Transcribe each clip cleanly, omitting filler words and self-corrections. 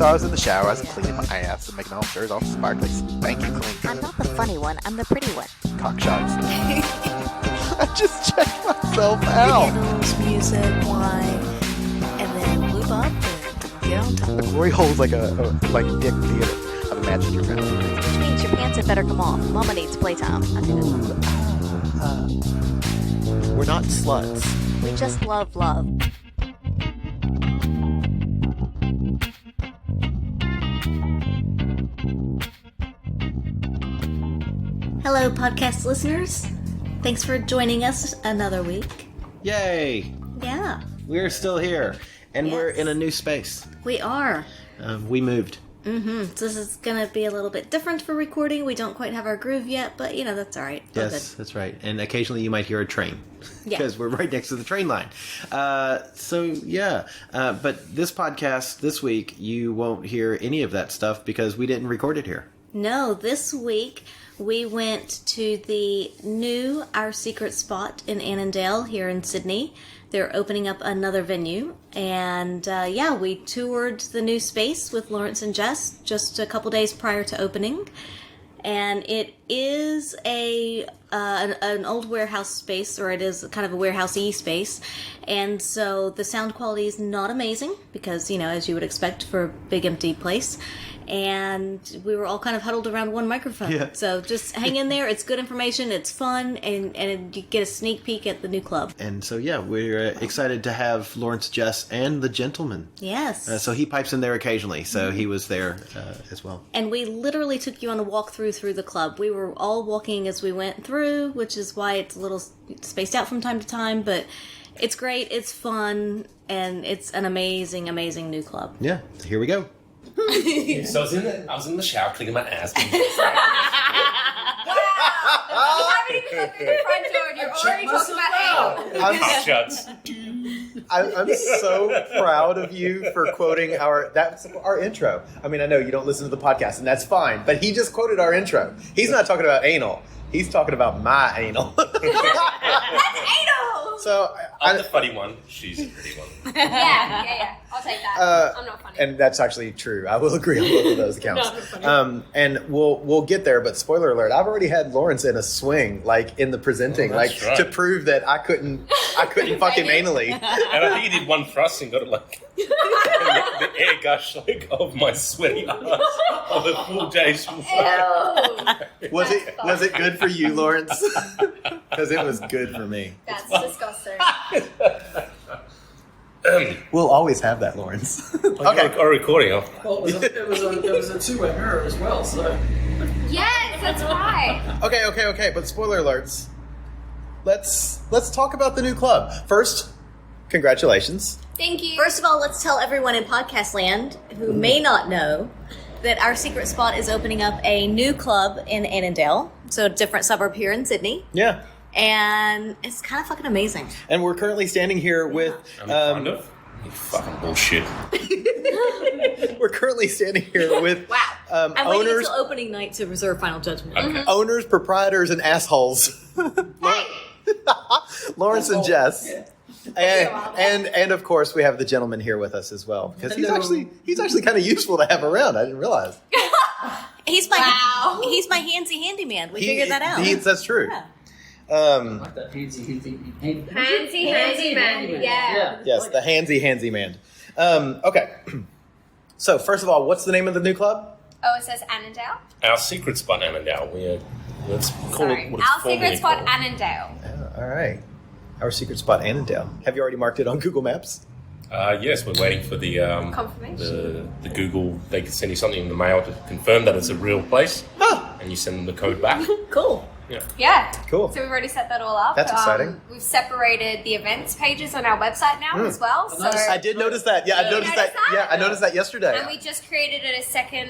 So I was in the shower, I was cleaning my ass and making all sure it's all sparkly, spanky clean. I'm not the funny one, I'm the pretty one. Cock shots. I just checked myself out. Candles, music, wine, and then lube up and get on top. The glory hole's like a dick theater. I've imagined your family. Which means your pants had better come off. Mama needs playtime. I think We're not sluts. we just love love. Hello, podcast listeners. Thanks for joining us another week. Yay! Yeah, We're still here, and Yes. we're in a new space. we are. We moved. So this is going to be a little bit different for recording. We don't quite have our groove yet, but that's all right. All Yes, that's right. And occasionally you might hear a train, Yeah. because we're right next to the train line. But this podcast, this week, you won't hear any of that stuff because we didn't record it here. No, this week we went to the new Our Secret Spot in Annandale here in Sydney. They're opening up another venue. And we toured the new space with Lawrence and Jess just a couple days prior to opening. And it is an old warehouse space, or it is kind of a warehouse-y space. And so the sound quality is not amazing because, as you would expect for a big empty place. And we were all kind of huddled around one microphone. Yeah. So just hang in there. It's good information. It's fun. And you get a sneak peek at the new club. And so, we're excited to have Lawrence, Jess, and the gentleman. Yes. So he pipes in there occasionally, so he was there as well. And we literally took you on a walkthrough through the club. We were all walking as we went through, which is why it's a little spaced out from time to time. But it's great. It's fun. And it's an amazing, amazing new club. Yeah, here we go. So I was in the shower cleaning my ass. Wow! You haven't even opened the front door and you're already talking about anal. Cock shots. I'm so proud of you for quoting that's our intro. I mean, I know you don't listen to the podcast, and that's fine, but he just quoted our intro. He's not talking about anal. He's talking about my anal. That's anal! So I'm the funny one. She's the pretty one. Yeah. I'll take that. I'm not funny. and that's actually true. I will agree on both of those accounts. And we'll get there, but spoiler alert, I've already had Lawrence in a swing, like in the presenting, that's right. to prove that I couldn't fuck him anally. And I think he did one thrust and got it like the air gush like of my sweaty ass of a full day's work. Was it good for you, Lawrence? Because it was good for me. That's disgusting. We'll always have that, Lawrence. Okay, our recording. Well, it was a two-way mirror as well, so... Yes, that's right. Okay. But spoiler alerts. Let's talk about the new club. First, congratulations. Thank you. First of all, let's tell everyone in podcast land who may not know that Our Secret Spot is opening up a new club in Annandale, so a different suburb here in Sydney. Yeah. And it's kind of fucking amazing. And we're currently standing here with... Kind of. You fucking bullshit. We're currently standing here with Wow. I'm waiting owners, until opening night to reserve final judgment. Okay. owners, proprietors, and assholes. Lawrence and Jess. And of course we have the gentleman here with us as well, because he's actually kind of useful to have around. I didn't realize. He's my handsy handyman. We figured that out. That's true. Yeah. Like that handsy man. Yeah. Yes, the handsy man. Okay. So first of all, what's the name of the new club? Oh, it says Annandale? Our Secret Spot Annandale. Let's call it what it's Our formally Secret Spot called. Annandale. All right. Our Secret Spot Annandale. Have you already marked it on Google Maps? Yes, we're waiting for the Confirmation. the Google. They can send you something in the mail to confirm that it's a real place, Oh, and you send them the code back. Cool. Yeah. cool. So we've already set that all up. That's exciting. We've separated the events pages on our website now as well. So I did notice that. Yeah, I noticed that. Yeah, I noticed that yesterday. And we just created a second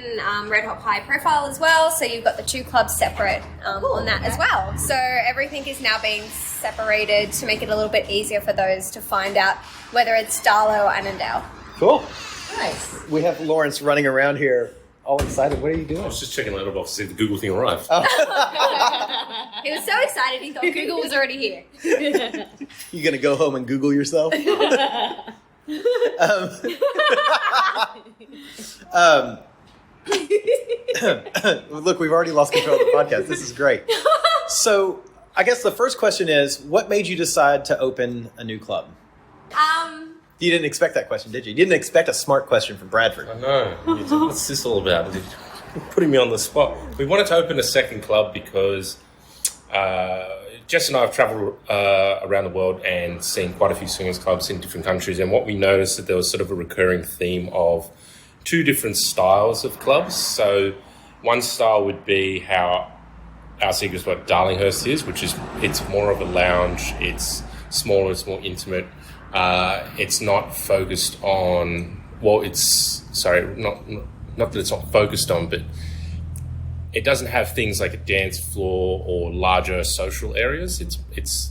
Red Hot Pie profile as well. So you've got the two clubs separate on that as well. So everything is now being separated to make it a little bit easier for those to find out whether it's Darlow or Annandale. Cool. Nice. We have Lawrence running around here, all excited. What are you I doing? was just checking the letterbox to see if the Google thing arrived. He was so excited he thought Google was already here. You gonna go home and Google yourself? Look, we've already lost control of the podcast. This is great. So, I guess the first question is, what made you decide to open a new club? You didn't expect that question, did you? You didn't expect a smart question from Bradford. I know. What's this all about? You're putting me on the spot. We wanted to open a second club because Jess and I have travelled around the world and seen quite a few swingers clubs in different countries. And what we noticed that there was sort of a recurring theme of two different styles of clubs. So one style would be how our Secret Spot Darlinghurst is, which is it's more of a lounge. It's smaller. It's more intimate. It's not focused on, not that it's not focused on, but it doesn't have things like a dance floor or larger social areas. It's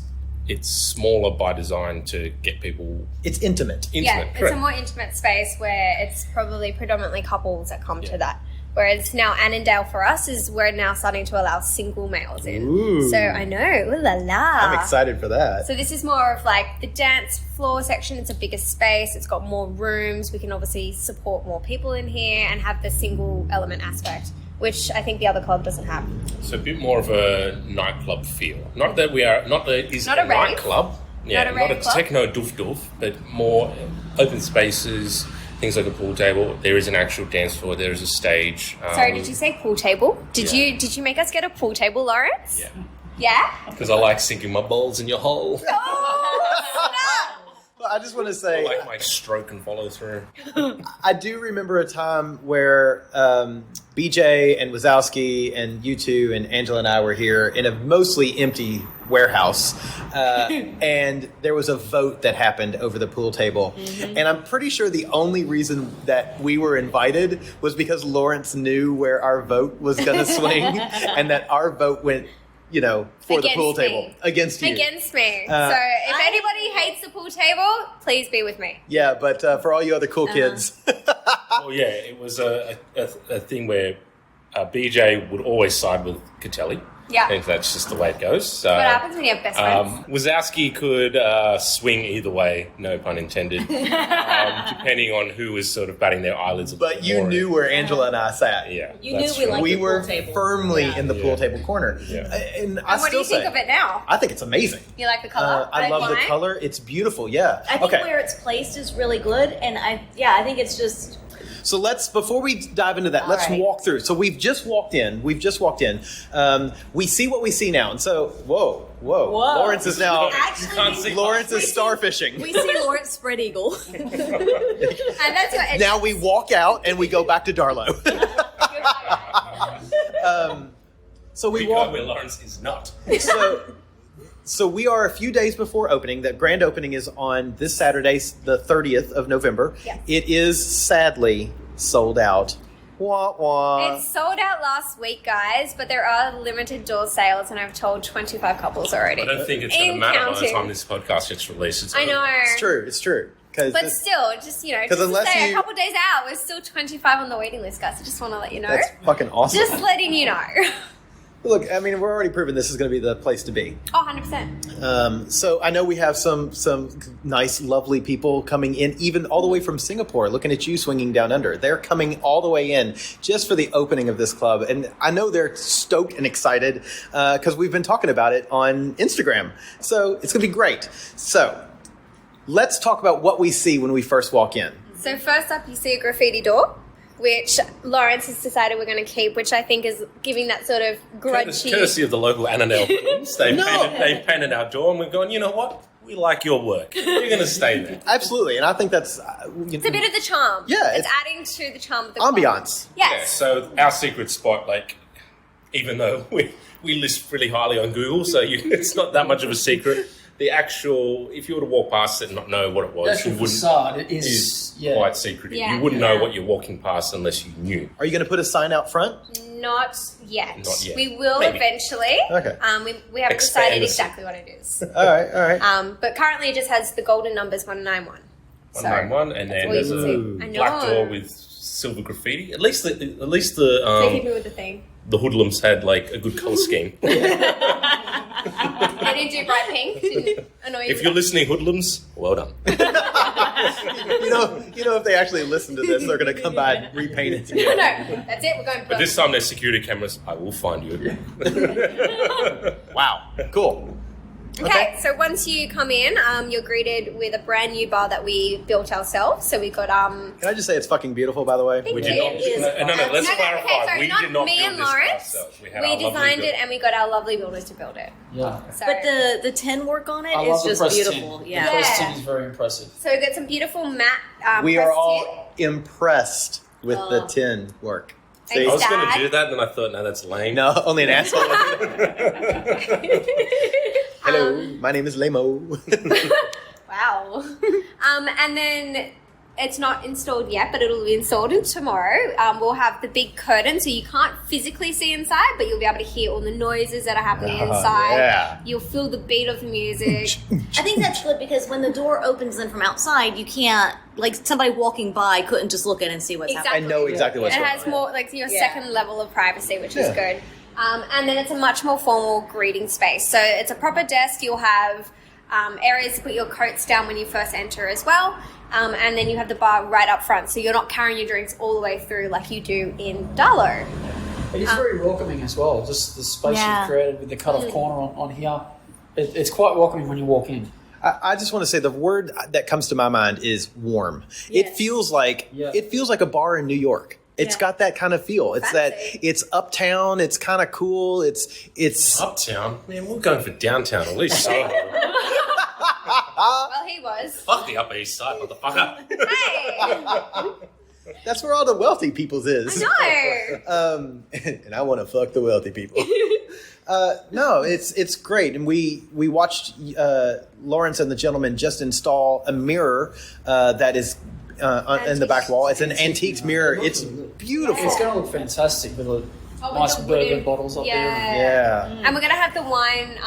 smaller by design to get people... It's intimate. Yeah, it's correct. a more intimate space where it's probably predominantly couples that come to that. Whereas now Annandale for us is we're now starting to allow single males in. Ooh. So I know, ooh la la. I'm excited for that. So this is more of like the dance floor section. It's a bigger space. It's got more rooms. We can obviously support more people in here and have the single element aspect, which I think the other club doesn't have. So a bit more of a nightclub feel. Not that it's Not a a rave. nightclub. Yeah, Not a not rave a club. techno doof, but more open spaces, things like a pool table. There is an actual dance floor. There is a stage. Sorry, did you say pool table? Did Yeah. you make us get a pool table, Lawrence? Yeah. Yeah? Because I like sinking my balls in your hole. Well, I just want to I say, like my stroke and follow through. I do remember a time where BJ and Wazowski and you two and Angela and I were here in a mostly empty warehouse, and there was a vote that happened over the pool table. And I'm pretty sure the only reason that we were invited was because Lawrence knew where our vote was going to swing, and that our vote went, for the pool Against me. table. Against you. Against me. So if anybody hates the pool table, please be with me. Yeah, but for all you other cool kids. Oh yeah, it was a thing where BJ would always side with Catelli. Yeah. I think that's just the way it goes. So, What happens when you have best friends? Wazowski could swing either way, no pun intended, depending on who was sort of batting their eyelids a But bit you more. knew where Angela and I sat. Yeah, You knew that's we true. liked We the were pool table. firmly in the pool Yeah. table corner. Yeah. And I And what do still you think say, of it now? I think it's amazing. You like the colour? I love the wine? color. It's beautiful. Yeah. I think okay. where it's placed is really good, and I think it's just So before we dive into that, let's right. walk through. So we've just walked in. We see what we see now. And so, whoa. Lawrence is now, You can't see Lawrence is starfishing. we see Lawrence spread eagle. And that's what Now we walk out and we go back to Darlow. So we We go walk. where Lawrence is not. So we are a few days before opening. The grand opening is on this Saturday, the 30th of November. Yes. It is sadly sold out. Wah, wah. It's sold out last week, guys, but there are limited door sales, and I've told 25 couples already. I don't think it's going to In matter by the counting. time this podcast gets released. It's I know. It's true. Because But still, just to unless say, you- a couple days out, we're still 25 on the waiting list, guys. I just want to let you know. that's fucking awesome. Just letting you know. Look, I mean, we're already proven this is going to be the place to be. Oh, 100%. So I know we have some nice, lovely people coming in, even all the way from Singapore, looking at you swinging down under. They're coming all the way in just for the opening of this club. And I know they're stoked and excited because we've been talking about it on Instagram. So it's going to be great. So let's talk about what we see when we first walk in. So first up, you see a graffiti door, which Lawrence has decided we're going to keep, which I think is giving that sort of grudgy... Courtesy of the local Annandale films. They've No. painted our door and we've gone, you know what? We like your work. You're going to stay there. Absolutely. And I think that's... It's a bit of the charm. Yeah, It's it's- adding to the charm of the club. ambiance. Yeah, Yes. so our secret spot, even though we list really highly on Google, so it's not that much of a secret. The actual, if you were to walk past it and not know what it was, That's you your wouldn't. facade. It Is is. Yeah. quite secretive. Yeah. You wouldn't know what you're walking past unless you knew. Are you going to put a sign out front? Not yet. Not yet. We will Maybe. eventually. Okay. We haven't Expand decided the- exactly what it is. All right. But currently it just has the golden numbers 191. 191, and then all there's you a can see. I know. black door with silver graffiti. At least So the keep it with the theme. the hoodlums had a good color scheme. They didn't do bright pink. Didn't annoy you. If you're listening, hoodlums, well done. You know, if they actually listen to this, they're going to come by and repaint it. No, that's it. We're going. But this time there's security cameras. I will find you. Wow, cool. Okay, so once you come in, you're greeted with a brand new bar that we built ourselves. So we got Can I just say it's fucking beautiful, by the way? We did not. No, let's clarify. Okay, sorry, we did not me build and this Lawrence. ourselves. We had our lovely designed it, builder. and we got our lovely builders to build it. Yeah. So, But the tin work on it I is love the just press beautiful. tin. Yeah. The press Yeah. tin is very impressive. so we got some beautiful matte. We press are all impressed with the tin work. See? I was going Dad. to do that, and then I thought, no, that's lame. No, only an asshole. Hello, my name is Lamo. Wow. And then it's not installed yet, but it'll be installed tomorrow. We'll have the big curtain, so you can't physically see inside, but you'll be able to hear all the noises that are happening inside. Yeah. You'll feel the beat of the music. I think that's good because when the door opens in from outside, you can't, like somebody walking by couldn't just look in and see what's Exactly. I know exactly what's It going has on. more like your Yeah. second level of privacy, which Yeah. is good. And then it's a much more formal greeting space. So it's a proper desk. You'll have areas to put your coats down when you first enter as well. And then you have the bar right up front. So you're not carrying your drinks all the way through like you do in Darlow. It is very welcoming as well. Just the space Yeah. you've created with the cut-off corner on here. It's quite welcoming when you walk in. I just want to say the word that comes to my mind is warm. It Yes. feels like a bar in New York. It's got that kind of feel. It's Fancy. it's uptown. It's kind of cool. It's Uptown? Man, we're going for downtown, at least Soho. Well, he was. Fuck the Upper East Side, motherfucker. Hey! that's where all the wealthy people's is. No! And I want to fuck the wealthy people. No, it's great, and we watched Lawrence and the gentleman just install a mirror that is in the back wall. It's an antique mirror. It's beautiful. It's going to look fantastic with the Oh, with nice the bourbon wooden- bottles up there. Yeah. And we're going to have the wine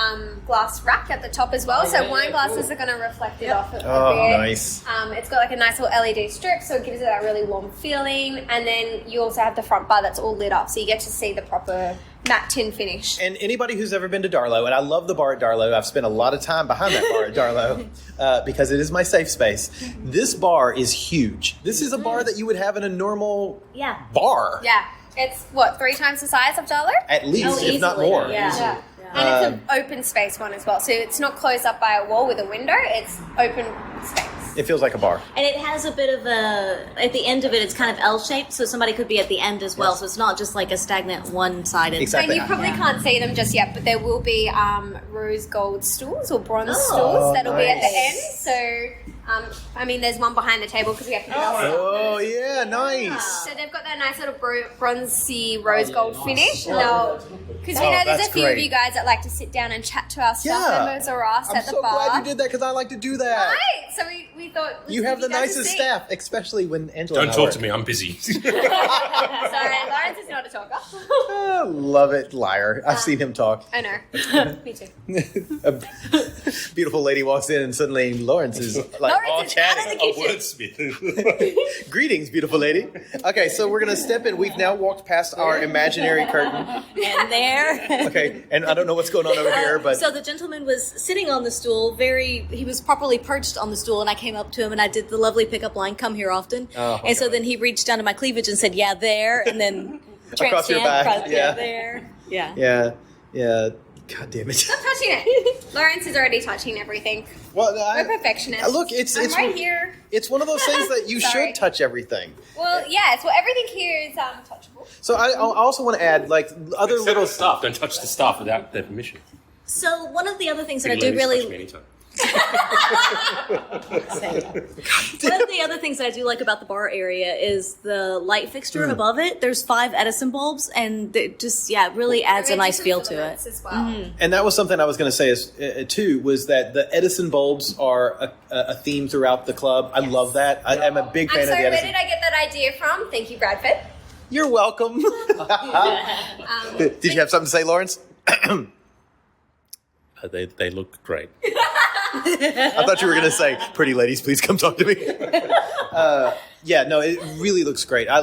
glass rack at the top as well. So wine glasses are going to reflect it off a bit. Nice. It's got like a nice little LED strip, so it gives it that really warm feeling. And then you also have the front bar that's all lit up, so you get to see the proper matte tin finish. And anybody who's ever been to Darlow, and I love the bar at Darlow, I've spent a lot of time behind that bar at Darlow because it is my safe space. This bar is huge. This is a bar that you would have in a normal bar. Yeah. It's, 3 times the size of Darlow? At least, if not easily. more. Yeah. And it's an open space one as well. So it's not closed up by a wall with a window. It's open space. It feels like a bar. And it has a bit of a, at the end of it, it's kind of L-shaped, so somebody could be at the end as well. So it's not just like a stagnant one-sided. Exactly. And you probably can't see them just yet, but there will be rose gold stools or bronze Oh, stools that'll be at the end. nice. So, there's one behind the table because we have to do our stuff. Oh, yeah, nice. So they've got that nice little bronzy rose gold nice. finish. Oh, Because we know there's that's a few of great. you guys that like to sit down and chat to our staff Yeah. members or us I'm at the so bar. glad you did that because I like to do that. Right. So we thought let's You give have the guys a nicest seat. staff, especially when Angela Don't and I talk work. to me, I'm busy. Sorry, Lawrence is not a talker. I love it, liar. I've seen him talk. I know. Me too. A beautiful lady walks in and suddenly Lawrence is like Lawrence all is out of chatting. the A kitchen. wordsmith. Greetings, beautiful lady. Okay, so we're gonna step in. We've now walked past our imaginary curtain. And there. Okay, and I don't know what's going on over here, but So the gentleman was sitting on the stool, he was properly perched on the stool, and I came up to him and I did the lovely pickup line, "Come here often." Oh, and so then he reached down to my cleavage and said, "Yeah, there," and then Across your back, yeah. there. Yeah. yeah. God damn it. Stop touching it. Lawrence is already touching everything. Well, We're perfectionists. Look, it's right here. It's one of those things that you Sorry. should touch everything. Well, yes. Well, everything here is touchable. So I also want to add like other Little little staff, don't touch the staff without their permission. So one of the other things that I Big do ladies, touch me really, anytime. one of the other things that I do like about the bar area is the light fixture above it. There's 5 Edison bulbs, and it just it really adds a nice feel to it. As well. And that was something I was going to say too, was that the Edison bulbs are a theme throughout the club. I love that. I'm a big fan I'm of sorry, the where Edison. did I get that idea from? Thank you, Bradford. You're welcome. Did you have something to say, Lawrence? They look great. I thought you were going to say, pretty ladies, please come talk to me. Yeah, no, it really looks great. I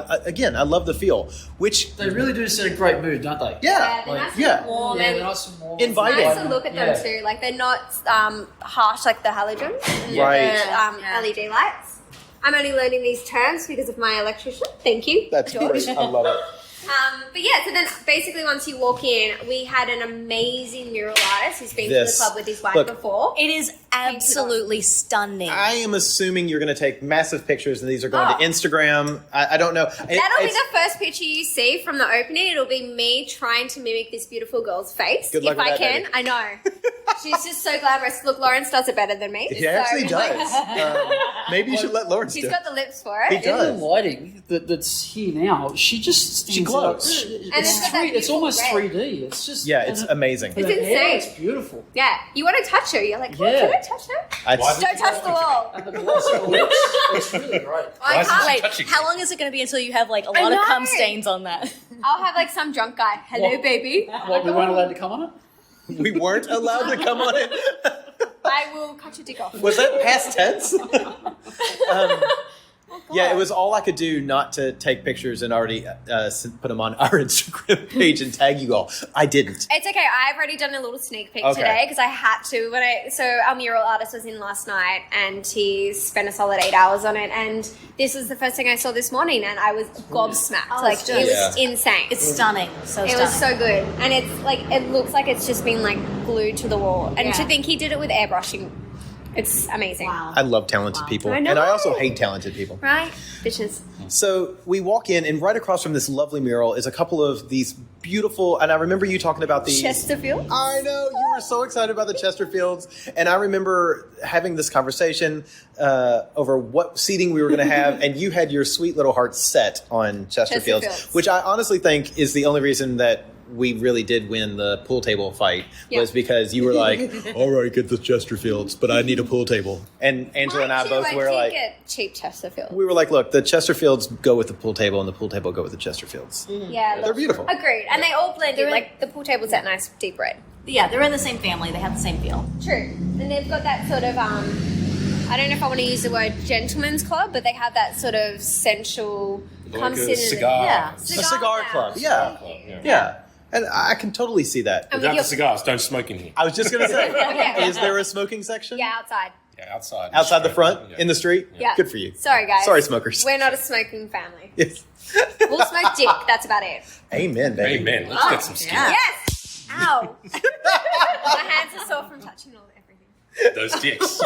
love the feel. Which They really do set a great mood, don't they? yeah, they're nice yeah. and warm Yeah, and they're nice and warm. Inviting. nice to look at them Yeah. too. Like they're not harsh like the halogens and Right. the LED lights. I'm only learning these terms because of my electrician. Thank you, That's George. great. I love it. But yeah, so then basically once you walk in, we had an amazing mural artist who's been to the This. club with his wife Look. before. It is absolutely stunning. I am assuming you're going to take massive pictures, and these are going to Instagram. I don't know. That'll be the first picture you see from the opening. It'll be me trying to mimic this beautiful girl's face. Good luck if with I that, can. baby. I know. She's just so glamorous. Look, Lawrence does it better than me. He actually does. Maybe you should let Lawrence She's do it. got the lips for He it. does. And the lighting that's here now, she just stands She glows. out. And it's got that It's almost beautiful 3D. It's just Yeah, it's amazing. It's her hair, insane. It's beautiful. Yeah. You want to touch her. You're like, Yeah. can I touch her? Don't touch the wall. It's really great. I can't Wait, touching how long is it going to be until you have like a I lot of know. cum stains on that? I'll have like some drunk guy. Hello, What? baby. What, we weren't allowed to come on it? We weren't allowed to come on it. I will cut your dick off. Was that past tense? Yeah, it was all I could do not to take pictures and already put them on our Instagram page and tag you all. I didn't. It's okay. I've already done a little sneak peek Okay. today because I had to. So our mural artist was in last night and he spent a solid 8 hours on it. And this was the first thing I saw this morning, and I was gobsmacked. Oh, like it's it was just- insane. It's stunning. So It stunning. was so good, and it's like it looks like it's just been like glued to the wall. And Yeah. to think he did it with airbrushing, it's amazing. Wow. I love talented people. I know. And I also hate talented people. Right, bitches. So we walk in, and right across from this lovely mural is a couple of these beautiful, and I remember you talking about these. Chesterfield. I know, you were so excited about the Chesterfields, and I remember having this conversation over what seating we were going to have, and you had your sweet little heart set on Chesterfields, Chesterfields. which I honestly think is the only reason that we really did win the pool table fight, Yeah. was because you were like, all right, get the Chesterfields, but I need a pool table. And Angela and I Mind you, both were like, get cheap Chesterfield. we were like, look, the Chesterfields go with the pool table, and the pool table go with the Chesterfields. Yeah, They're look, beautiful. Agreed, and they all blend in. They're- Like the pool table's that nice deep red. Yeah, they're in the same family. They have the same feel. True, and they've got that sort of I don't know if I want to use the word gentleman's club, but they have that sort of sensual. Like come a sit in cigar. Yeah. A cigar club, lounge. yeah. Yeah. Yeah. And I can totally see that. And Without with your- the cigars, don't smoke in here. I was just going to say, Yeah. is there a smoking section? Yeah, outside. Yeah, outside. Outside the front, Yeah. in the street? Yeah. Good for you. Sorry, guys. Sorry, smokers. We're not a smoking family. Yes. We'll smoke dick. That's about it. Amen, baby. Amen. Let's get some skin. Yeah. Yes. Ow. My hands are sore from touching all everything. Those dicks.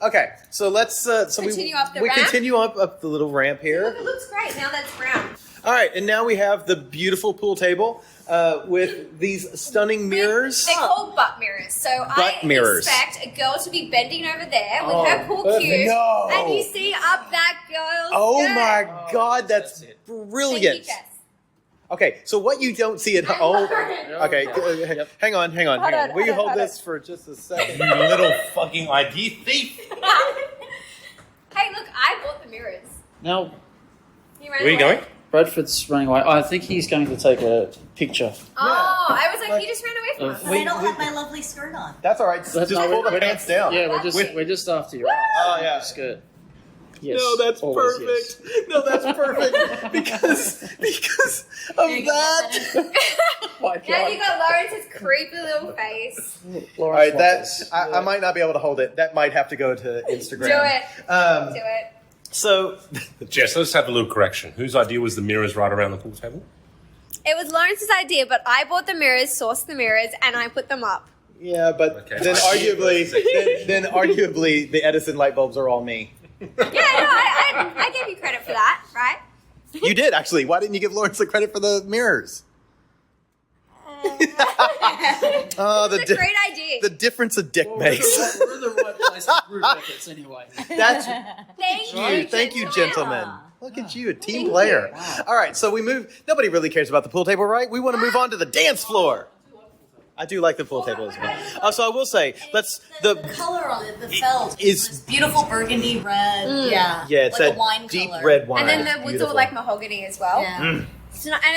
Okay, so let's Continue up the we ramp? continue up the little ramp here. Look, it looks great now that it's brown. All right, and now we have the beautiful pool table with these stunning mirrors. They're called butt mirrors. So Butt I mirrors. expect a girl to be bending over there with Oh, her pool perfect. cue, No. and you see up that girl's Oh skirt. my God, that's Thank brilliant. you, Jess. Okay, so what you don't see at home. Okay, hang on. on, Will you hold hold on. this for just a second? You little fucking ID thief. Hey, look, I bought the mirrors. Now, You ran Where are you away. going? Bradford's running away. I think he's going to take a picture. Oh, I was like, you just ran away from us. But I don't have my lovely skirt on. That's all right. Just pull the pants down. Yeah, we're just after your Oh, yeah. skirt. Yes, No, that's always perfect. yes. No, that's perfect because of that. Oh my Now God. you got Lawrence's creepy little face. All right, I might not be able to hold it. That might have to go to Instagram. Do it. Do it. So, Jess, let's have a little correction. Whose idea was the mirrors right around the pool table? It was Lawrence's idea, but I bought the mirrors, sourced the mirrors, and I put them up. yeah, but Okay. then arguably the Edison light bulbs are all me. Yeah, no, I gave you credit for that, right? You did actually. Why didn't you give Lawrence the credit for the mirrors? Oh, It's a great idea. the difference a dick makes. We're in the right place for group efforts anyway. That's Thank you, gentlemen. Look at you, a team player. All right, so we move. Nobody really cares about the pool table, right? We want to move on to the dance floor. I do like the pool table as well. So I will say, The color on it, the felt, is- this beautiful burgundy red. Yeah. yeah, it's like that a wine deep color. red wine. And then the It's woods beautiful. are like mahogany as well. Yeah. And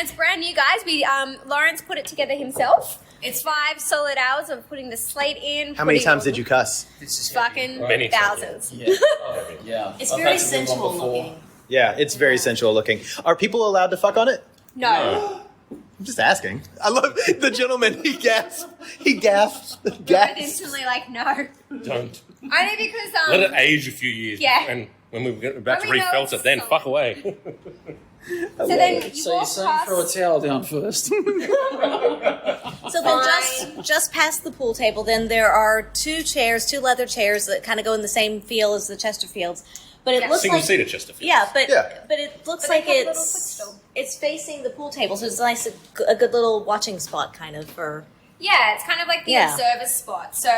it's brand new, guys. We Lawrence put it together himself. It's 5 solid hours of putting the slate in. How many times did you cuss? Fucking Many times, thousands. Yeah. It's I've very had to do one sensual before. looking. Yeah, it's very sensual looking. Are people allowed to fuck on it? No. I'm just asking. I love the gentleman. He gasped. He gasped. We're Gasped. instantly like, no. Don't. Only because Let it age a few years. Yeah. And when we're about to When we know refelt it's it, then solid. fuck away. so then you So you're walk saying past. throw a towel down first? So then just past the pool table, then there are 2 leather chairs that kind of go in the same feel as the Chesterfields. But it Yeah. looks Single like seater Chesterfield. yeah, but Yeah. it looks But they like have a little footstool. it's facing the pool table, so it's nice, a good little watching spot kind of for. Yeah, it's kind of like the Yeah. observer spot. So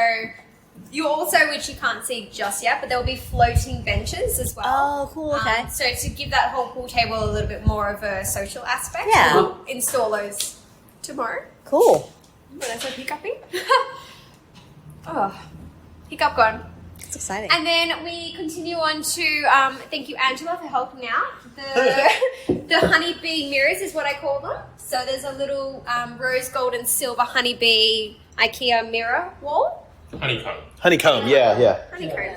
you also, which you can't see just yet, but there will be floating benches as well. Oh, cool. Okay. So to give that whole pool table a little bit more of a social aspect, Yeah. we'll install those tomorrow. Cool. When I said hiccuping. Oh, hiccup gone. It's exciting. And then we continue on to, thank you, Angela, for helping out. The honeybee mirrors is what I call them. So there's a little rose gold and silver honeybee IKEA mirror wall. Honeycomb. Honeycomb. Yeah. Honeycomb.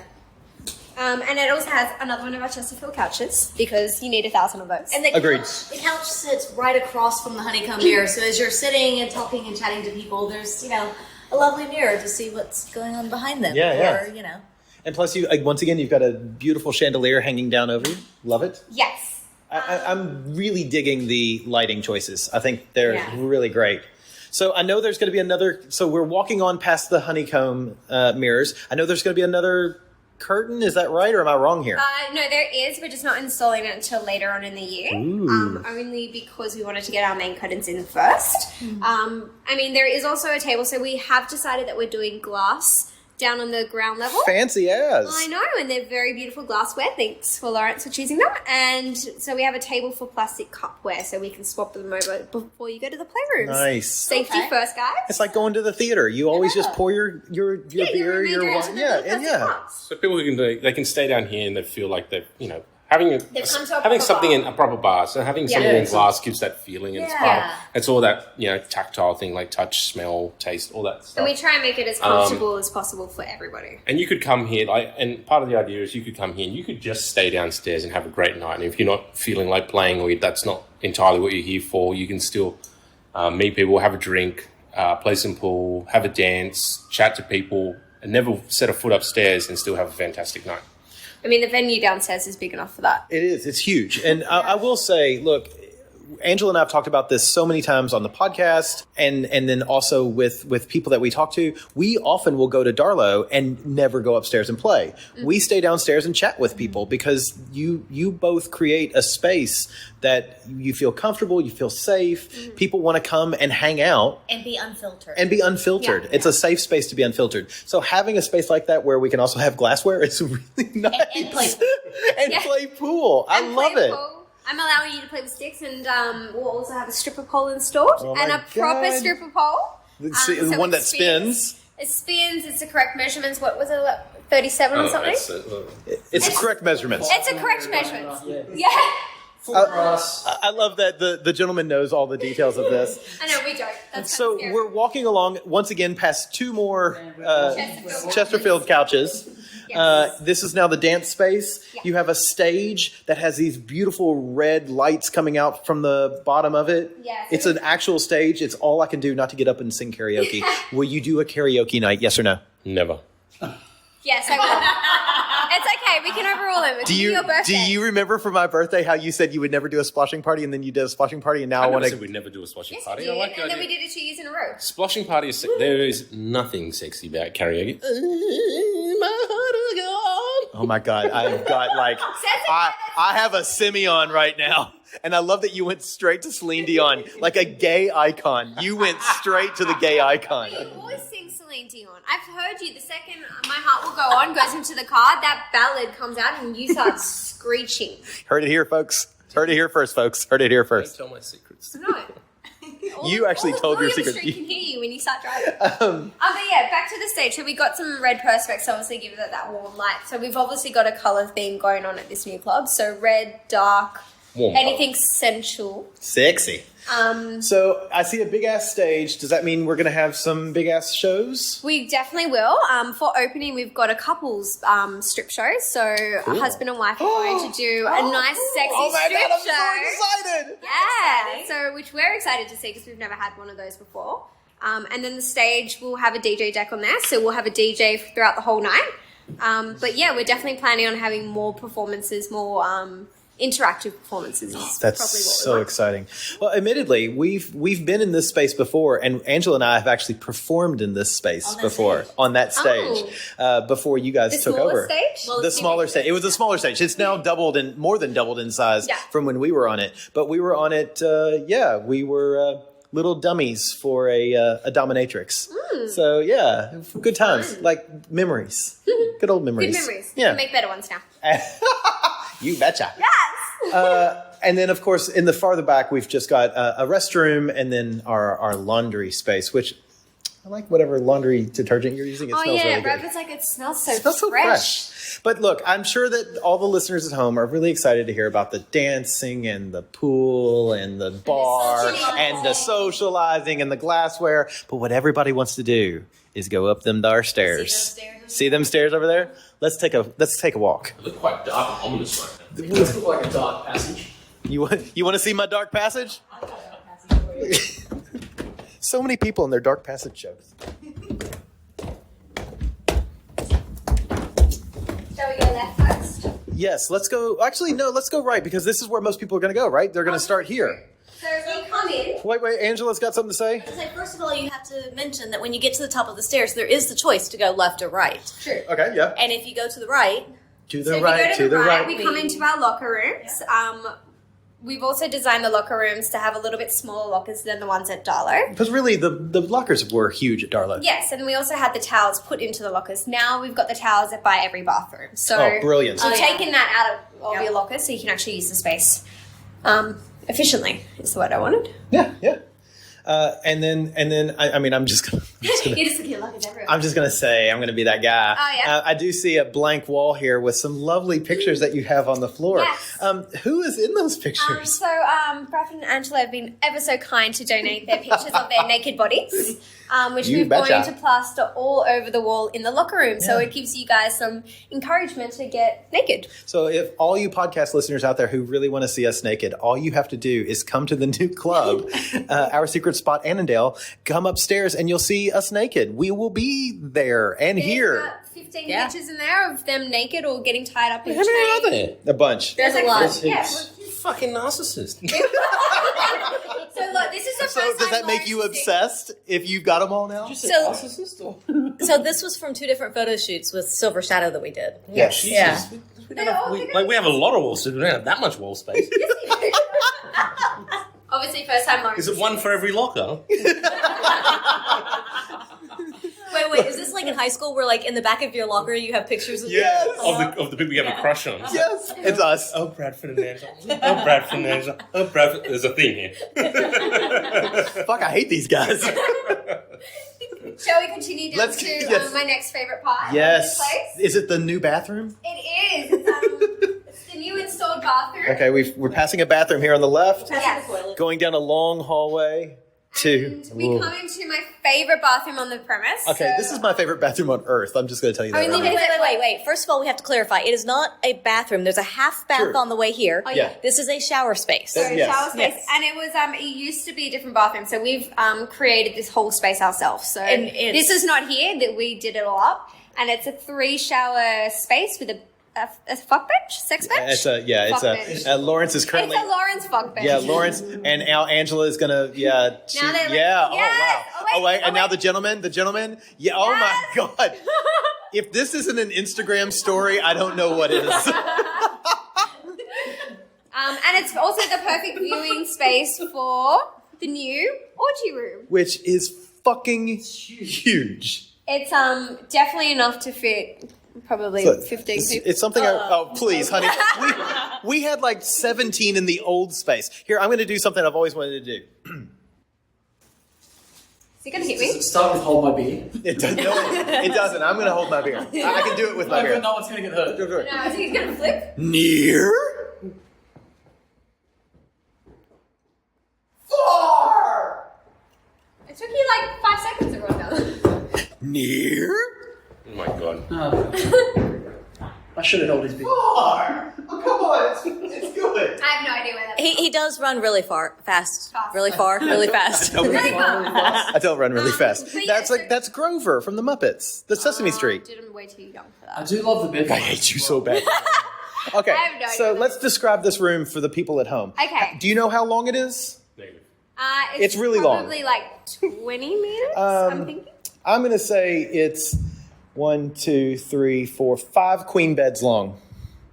And it also has another one of our Chesterfield couches because you need 1,000 of those. And the Agreed. the couch sits right across from the honeycomb mirror, so as you're sitting and talking and chatting to people, there's a lovely mirror to see what's going on behind them. Yeah, Or, And plus, you once again, you've got a beautiful chandelier hanging down over you. Love it. Yes. I'm really digging the lighting choices. I think they're Yeah. really great. So I know there's going to be another. So we're walking on past the honeycomb mirrors. I know there's going to be another curtain. Is that right, or am I wrong here? No, there is. We're just not installing it until later on in the year. Only because we wanted to get our main curtains in first. There is also a table. So we have decided that we're doing glass down on the ground level. Fancy as. I know, and they're very beautiful glassware. Thanks for Lawrence for choosing them. And so we have a table for plastic cupware, so we can swap them over before you go to the playrooms. Nice. Safety first, guys. It's like going to the theater. You always just pour your beer, your remainder into wine. the Yeah, little and plastic yeah. cups. So people who can do, they can stay down here and they feel like they're, having They've come to a having proper something bar. in a proper bar. So having something Yeah. in glass gives that feeling, and Yeah. it's all that tactile thing like touch, smell, taste, all that stuff. And we try and make it as comfortable as possible for everybody. And you could come here, and part of the idea is you could come here and you could just stay downstairs and have a great night. And if you're not feeling like playing, or that's not entirely what you're here for, you can still meet people, have a drink, play some pool, have a dance, chat to people, and never set a foot upstairs and still have a fantastic night. The venue downstairs is big enough for that. It is. It's huge. And I will say, look, Angela and I have talked about this so many times on the podcast and then also with people that we talk to. We often will go to Darlow and never go upstairs and play. Mm-hmm. We stay downstairs and chat with people because you both create a space that you feel comfortable, you feel safe. Mm-hmm. People want to come and hang out. And be unfiltered. Yeah. It's a safe space to be unfiltered. So having a space like that where we can also have glassware is really nice. And play and play pool. I And love play it. pool. I'm allowing you to play with sticks, and we'll also have a stripper pole installed Oh and my a proper God. stripper pole. The So one it that spins. It spins. It's the correct measurements. What was it? 37 or something? It's the correct measurements. It's a correct measurement. Yeah. Full grass. I love that the gentleman knows all the details of this. I know we don't. That's So kind of scary. we're walking along once again past 2 more Chesterfield Chesterfield couches. Yes. This is now the dance space. Yeah. You have a stage that has these beautiful red lights coming out from the bottom of it. Yes. It's an actual stage. It's all I can do not to get up and sing karaoke. Will you do a karaoke night? Yes or no? Never. Yes, I will. It's okay. We can overrule them. It's your birthday. Do you remember for my birthday how you said you would never do a splashing party and then you did a splashing party and now I I want said to... we'd never do a splashing Yes, party. you I did. like the And then we idea. did it 2 years in a row. Splashing party is there is nothing sexy about karaoke. Oh my God, I've got like... I have a Simeon right now. And I love that you went straight to Celine Dion, like a gay icon. You went straight to the gay icon. You always sing Celine Dion. I've heard you. The second My Heart Will Go On goes into the car, that ballad comes out and you start screeching. Heard it here, folks. Heard it here first, folks. Heard it here Don't first. tell my secrets. No. You actually told your all secret. the street can hear you when you start driving. But yeah, back to the stage. So we got some red perspex to obviously give it that warm light. So we've obviously got a colour theme going on at this new club. So red, dark, warm. anything sensual. Sexy. So I see a big ass stage. Does that mean we're going to have some big ass shows? We definitely will. For opening, we've got a couple's strip show. So a husband and wife are going to do a nice, sexy strip I'm show. so excited. Yeah, so which we're excited to see because we've never had one of those before. And then the stage will have a DJ deck on there, so we'll have a DJ throughout the whole night. But yeah, we're definitely planning on having more performances, more interactive performances. Is That's probably what we so want. exciting. Well, admittedly, we've been in this space before, and Angela and I have actually performed in this space before on that stage before you guys The took smaller over. stage? Well, The smaller stage. It was a smaller stage. It's now more than doubled in size from when we were on it. But we were on it. We were little dummies for a dominatrix. So yeah, good times, like memories, good old memories. Good memories. Yeah, We'll make better ones now. you betcha. Yes. And then, of course, in the farther back, we've just got a restroom and then our laundry space, which I like whatever laundry detergent you're using. It smells really good. It's like it smells so, It smells so fresh. But look, I'm sure that all the listeners at home are really excited to hear about the dancing and the pool and the bar and the socializing and the glassware. But what everybody wants to do is go up them dar stairs. See them stairs over there? Let's take a walk. They look quite dark and ominous right now. It does look like a dark passage. You want to see my dark passage? I got a dark passage for you. So many people in their dark passage jokes. Shall we go left first? Yes, let's go. Actually, no, let's go right because this is where most people are going to go, right? They're going to start here. So we come in. Wait, Angela's got something to say? So first of all, you have to mention that when you get to the top of the stairs, there is the choice to go left or right. True. Okay, yeah. And if you go to the right, To So the if right, you go to the right. we come into our locker rooms. We've also designed the locker rooms to have a little bit smaller lockers than the ones at Darlow. Because really, the lockers were huge at Darlow. Yes, and we also had the towels put into the lockers. Now we've got the towels by every bathroom. So Oh, brilliant. we've taken that out of your locker so you can actually use the space efficiently, is the word I wanted. Yeah. And then I mean, I'm just gonna You're just looking at lockers everywhere. I'm just gonna say I'm gonna be that guy. Oh, yeah. I do see a blank wall here with some lovely pictures that you have on the floor. Yes. Who is in those pictures? Brad and Angela have been ever so kind to donate their pictures of their naked bodies, which You we've betcha. going to plaster all over the wall in the locker room. So it gives you guys some encouragement to get naked. So if all you podcast listeners out there who really want to see us naked, all you have to do is come to the new club, our Secret Spot Annandale, come upstairs and you'll see us naked. We will be there and There's here. about 15 pictures in there of them naked or getting tied up in How many are chains. there? A bunch. there's a lot. Yeah. You fucking narcissist. So look, this is the So first does time that make you Lawrence is obsessed if you've got them all now? So this was from 2 different photo shoots with Silver Shadow that we did. Yes. Yeah. We have a lot of wall space. We don't have that much wall space. Obviously, first time Lawrence. Is it one for every locker? Wait, is this like in high school where like in the back of your locker you have pictures of Of the people you have a crush on. Yes, it's us. Oh, Bradford and Angela. Oh, Bradford and Angela. Oh, Bradford. There's a theme here. Fuck, I hate these guys. Shall we continue down Let's- to yes. my next favorite part Yes. of this place? Is it the new bathroom? It is. It's the new installed bathroom. Okay, we're passing a bathroom here on the left, Yes. going down a long hallway to. And we come into my favorite bathroom on the premise. Okay, so- this is my favorite bathroom on earth. I'm just going to tell you that. I mean, right now. Wait. First of all, we have to clarify. It is not a bathroom. There's a half bath Sure. on the way here. yeah. This is a shower space. So Yes. shower space, Yes. and it was it used to be a different bathroom, so we've created this whole space ourselves. So And it's- this is not here that we did it all up, and it's a 3 shower space with a fuck bench, sex bench. It's Fuck bench. Lawrence is currently. It's a Lawrence fuck bench. Yeah, Lawrence and Angela is gonna. Yeah, she, Now they're like, yeah. yes! Oh wow. Oh, wait, and oh, now wait. the gentleman. Yeah. Oh my God. If this isn't an Instagram story, I don't know what is. And it's also the perfect viewing space for the new orgy room. Which is fucking huge. It's definitely enough to fit probably So, 15 it's, people. it's something. Please, honey. We had like 17 in the old space. Here, I'm going to do something I've always wanted to do. Is he gonna hit Does me? it start with hold my beer? It doesn't. No, it doesn't. I'm going to hold my beer. I can do it with my beer. No one's going to get hurt. No, I think he's gonna flip. Near. Near? Oh my god. I should have held his beer. Far. Oh, come on. It's good. I have no idea where that's He does run really fast. Really far, really fast. I tell him run really fast. but yeah, That's Grover from the Muppets. The Sesame Street. I'm way too young for I that. do love the bed. I hate you so bad. Okay, I have no so idea. let's describe this room for the people at home. Okay. Do you know how long it is? Negative. It's really long. Probably like 20 meters, I'm thinking. I'm going to say it's 1, 2, 3, 4, 5 queen beds long.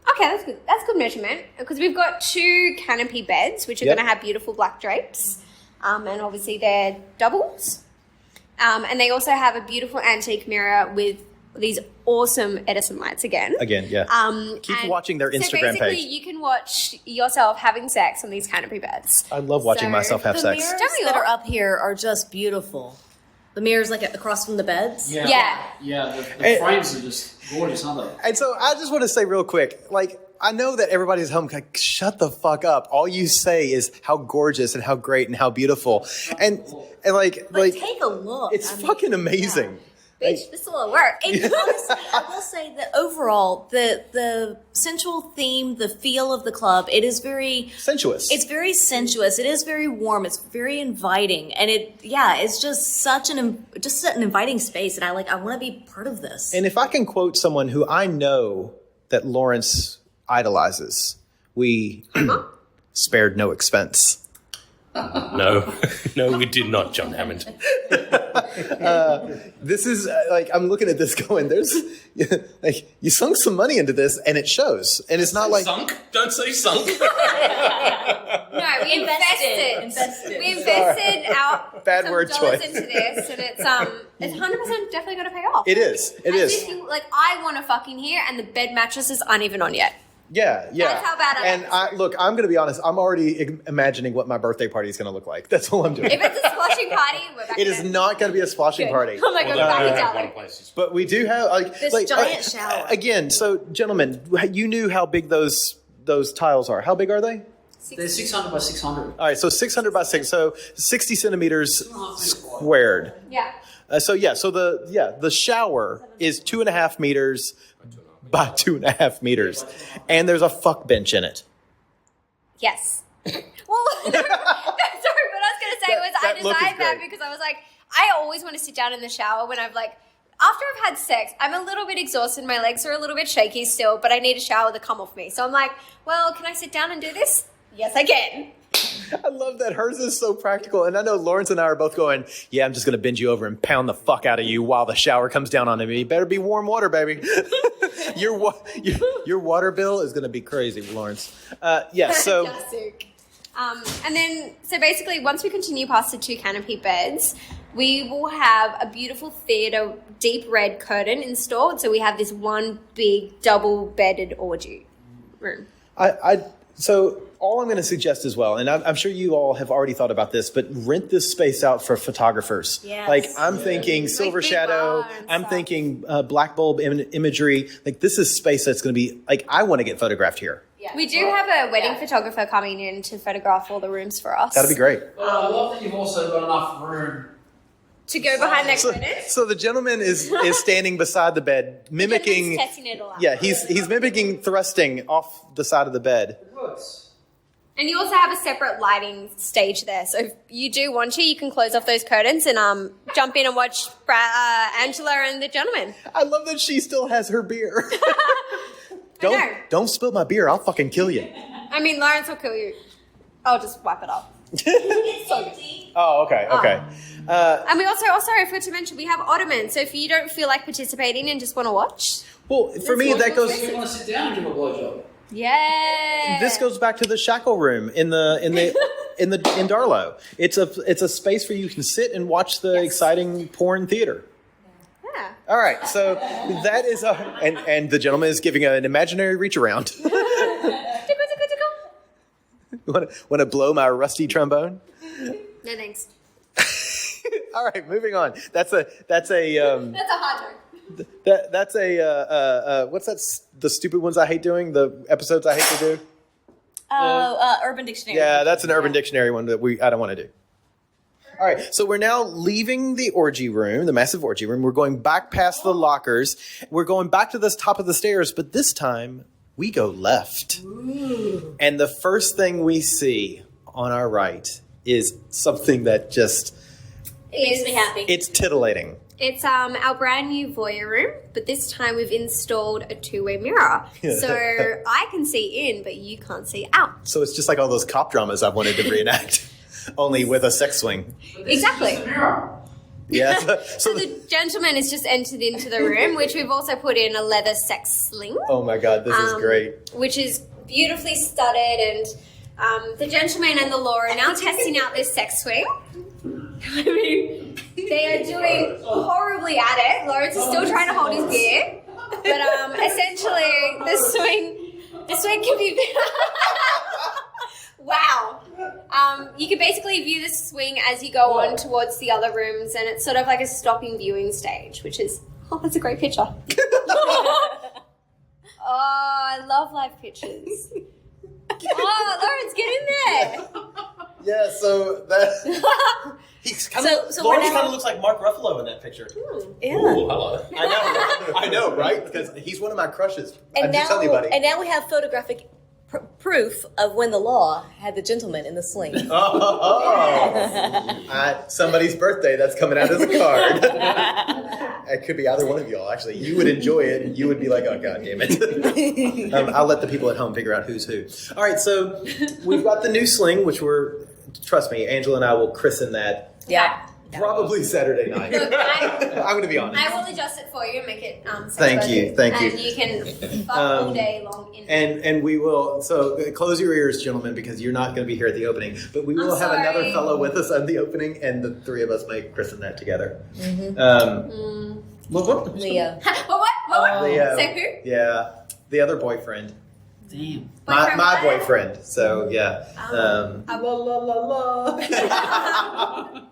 Okay, that's good. That's good measurement because we've got 2 canopy beds, which are Yep. going to have beautiful black drapes, and obviously they're doubles. And they also have a beautiful antique mirror with these awesome Edison lights again. Again, yeah. Keep And watching their so Instagram basically, page. you can watch yourself having sex on these canopy beds. I love watching So- myself have The sex. mirrors Don't we that all? are up here are just beautiful. The mirrors like across from the beds. Yeah. Yeah. The frames are just gorgeous, aren't they? And so I just want to say real quick, like, I know that everybody's home, like, shut the fuck up. All you say is how gorgeous and how great and how beautiful. And like, But take a look. it's I mean, fucking amazing. Bitch, this is a lot of work. And honestly, I will say that overall, the central theme, the feel of the club, it is very Sensuous. It's very sensuous. It is very warm. It's very inviting, and it's just such an inviting space. And I want to be part of this. And if I can quote someone who I know that Lawrence idolizes, we spared no expense. No, no, we did not, John Hammond. This is I'm looking at this going, there's like you sunk some money into this and it shows. And it's not like Sunk? Don't say sunk. No, we invested. We invested Bad some word dollars choice. into this, and it's 100% definitely going to pay off. it is. It is. As if you, I want to fucking hear, and the bed mattresses aren't even on yet. Yeah. That's how bad I And like this I'm going to be honest. I'm already imagining what my birthday party is going to look like. That's all I'm doing. If it's a splashing party, we're back It in is not going to be a splashing party. Oh my god, Although we're back we in have one Darling. place. But we do have This giant shower. Again, so gentlemen, you knew how big those tiles are. How big are they? They're 600 by 600. All right, so 600 by 6, so 60 centimeters squared. Yeah. So the shower is 2.5 meters by 2.5 meters, and there's a fuck bench in it. Yes. Well, sorry, what I was going to say was I that look is designed that great. because I was like, I always want to sit down in the shower when after I've had sex, I'm a little bit exhausted, my legs are a little bit shaky still, but I need a shower to come off me. So I'm like, well, can I sit down and do this? Yes, I can. I love that hers is so practical, and I know Lawrence and I are both going, yeah, I'm just going to bend you over and pound the fuck out of you while the shower comes down on me. You better be warm water, baby. your water bill is going to be crazy, Lawrence. So... Fantastic. And then, so basically, once we continue past the 2 canopy beds, we will have a beautiful theatre deep red curtain installed. So we have this one big double bedded orgy room. So all I'm going to suggest as well, and I'm sure you all have already thought about this, but rent this space out for photographers. Yes. I'm thinking Silver big Shadow. bar and I'm stuff. thinking black bulb imagery. This is space that's going to be I want to get photographed here. We do have a wedding photographer coming in to photograph all the rooms for us. That'd be great. But I love that you've also got enough room. To go behind that So, curtain. so the gentleman is standing beside the bed, mimicking. Just testing it all out. Yeah, he's mimicking thrusting off the side of the bed. It works. And you also have a separate lighting stage there. So if you do want to, you can close off those curtains and jump in and watch Angela and the gentleman. I love that she still has her beer. know. Don't spill my beer. I'll fucking kill you. I mean, Lawrence will kill you. I'll just wipe it up. Oh, okay. And we also I forgot to mention, we have ottomans. So if you don't feel like participating and just want to watch, Well, for me, that goes. So you want to sit down and give a blowjob? yeah. This goes back to the shackle room in Darlow. It's a space where you can sit and watch the exciting porn theater. Yeah. All right, so that is and the gentleman is giving an imaginary reach around. Tickle, tickle, tickle. Want to blow my rusty trombone? No thanks. All right, moving on. That's a That's a hard joke. that's a what's that? The stupid ones I hate doing. The episodes I hate to do. Urban Dictionary. Yeah, that's an Urban Dictionary one that I don't want to do. All right, so we're now leaving the orgy room, the massive orgy room. We're going back past the lockers. We're going back to the top of the stairs, but this time we go left. Ooh. And the first thing we see on our right is something that just... It makes me happy. It's titillating. It's our brand new voyeur room, but this time we've installed a two-way mirror. So I can see in, but you can't see out. So it's just like all those cop dramas I've wanted to reenact, only with a sex swing. Exactly. Yeah. So the gentleman has just entered into the room, which we've also put in a leather sex sling. Oh my God, this is great. Which is beautifully studded, and the gentleman and the law are now testing out this sex swing. I mean, they are doing horribly at it. Lawrence is still trying to hold his beer, but essentially the swing can be. Wow. You can basically view the swing as you go on towards the other rooms, and it's sort of like a stopping viewing stage, which is that's a great picture. Oh, I love live pictures. Oh, Lawrence, get in there. Yeah, so that he's kind of Lawrence kind of looks like Mark Ruffalo in that picture. Yeah. Ooh, hello. I know, right? Because he's one of my crushes. And I'm now, just telling you, buddy. and now we have photographic proof of when the law had the gentleman in the sling. Somebody's birthday, that's coming out as a card. It could be either one of y'all, actually. You would enjoy it, and you would be like, oh, God damn it. I'll let the people at home figure out who's who. All right, so we've got the new sling, which trust me, Angela and I will christen that. Yeah. Probably Saturday night. Look, I'm going to be honest. I will adjust it for you and make it Thank you. And you can fuck all day long in and we will, so close your ears, gentlemen, because you're not going to be here at the opening, but we will have another fellow with us at the opening, and the three of us may christen that together. What? Leo. What? Leo. Say who? Yeah, the other boyfriend. Damn. My boyfriend, so yeah.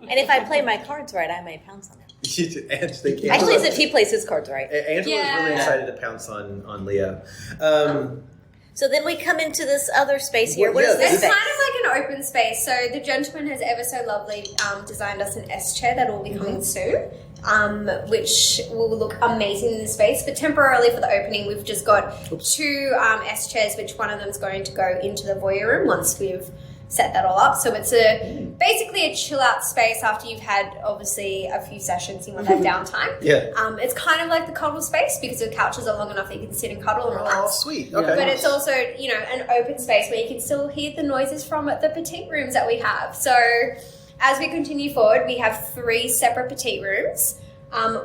And if I play my cards right, I may pounce on him. Actually, as if he plays his cards right. Angela's really excited to pounce on Leo. So then we come into this other space here. What yeah, is this It's space? kind of like an open space. So the gentleman has ever so lovely designed us an S chair that will be coming soon, which will look amazing in the space. But temporarily for the opening, we've just got two S chairs, which one of them is going to go into the voyeur room once we've set that all up. So it's basically a chill out space after you've had obviously a few sessions. You want that downtime. Yeah. It's kind of like the cuddle space because the couches are long enough that you can sit and cuddle and relax. Oh, sweet. Okay. But it's also, an open space where you can still hear the noises from the petite rooms that we have. So as we continue forward, we have 3 separate petite rooms,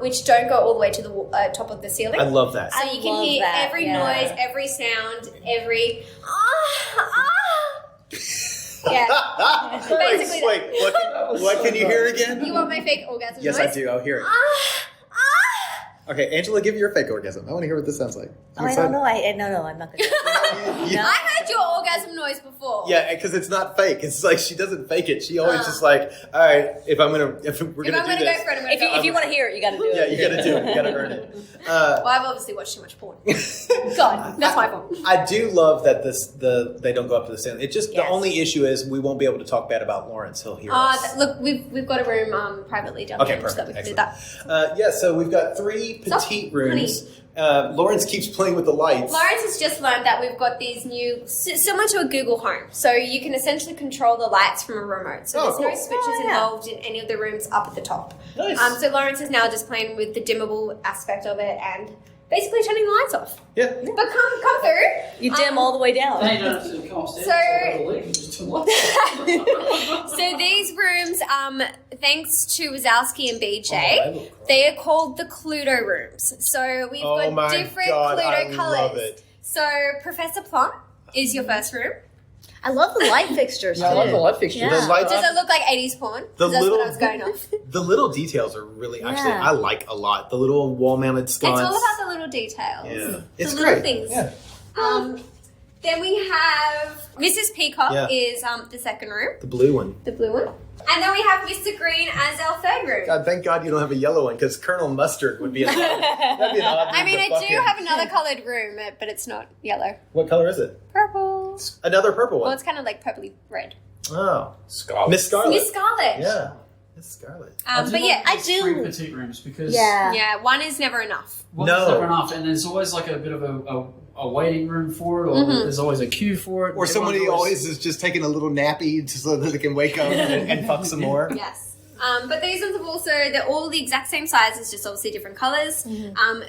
which don't go all the way to the top of the ceiling. I love that. So you can hear every noise, every sound, every yeah. Basically, wait, what can you hear again? You want my fake orgasm Yes, noise? I do. I'll hear it. Okay, Angela, give me your fake orgasm. I want to hear what this sounds like. Oh, I don't know. No, I'm not going to. I heard your orgasm noise before. Yeah, because it's not fake. It's like she doesn't fake it. She always just like, all right, if we're gonna do this. Go for it, I'm gonna go. If you want to hear it, you got to do it. Yeah, you got to do it. You got to earn it. Well, I've obviously watched too much porn. God, that's my fault. I do love that they don't go up to the ceiling. It just the only issue is we won't be able to talk bad about Lawrence. He'll hear us. Look, we've got a room privately down Okay, there so that perfect. we can do that. Yeah, so we've got 3 petite rooms. Lawrence keeps playing with the lights. Lawrence has just learned that we've got these new, similar to a Google Home. So you can essentially control the lights from a remote. So there's no switches involved in any of the rooms up at the top. Nice. So Lawrence is now just playing with the dimmable aspect of it and basically turning the lights off. Yeah. But come through. You dim all the way down. They don't have to come upstairs. So these rooms, thanks to Wazowski and BJ, they are called the Cluedo rooms. So we've got different Cluedo colors. Love it. So Professor Plum is your first room. I love the light fixtures too. I love the light fixtures. Yeah. The lights, Does it look like 80s porn? That's what I was going off. the little details are really actually I like a lot. The little wall mounted sconce. It's all about the little details. Yeah, it's the great. little things. Yeah. Then we have Mrs. Peacock is the second room, The blue one. the blue one. And then we have Mr. Green as our third room. God, thank God you don't have a yellow one because Colonel Mustard would be an odd. That'd be an odd. I mean, room to I fuck do in. have another coloured room, but it's not yellow. What color is it? Purple. Another purple one. Well, it's kind of like purpley red. Oh, Scarlet. Miss Scarlet. Miss Scarlet. Yeah. It's Scarlett. But yeah, I Three do. petite rooms because yeah, one is never enough. one's No. never enough, and there's always like a bit of a waiting room for it, or there's always a queue for it. Or somebody Everyone's always is just taking a little nappy so that they can wake up and fuck some more. Yes. But these ones have also, they're all the exact same size, it's just obviously different colours.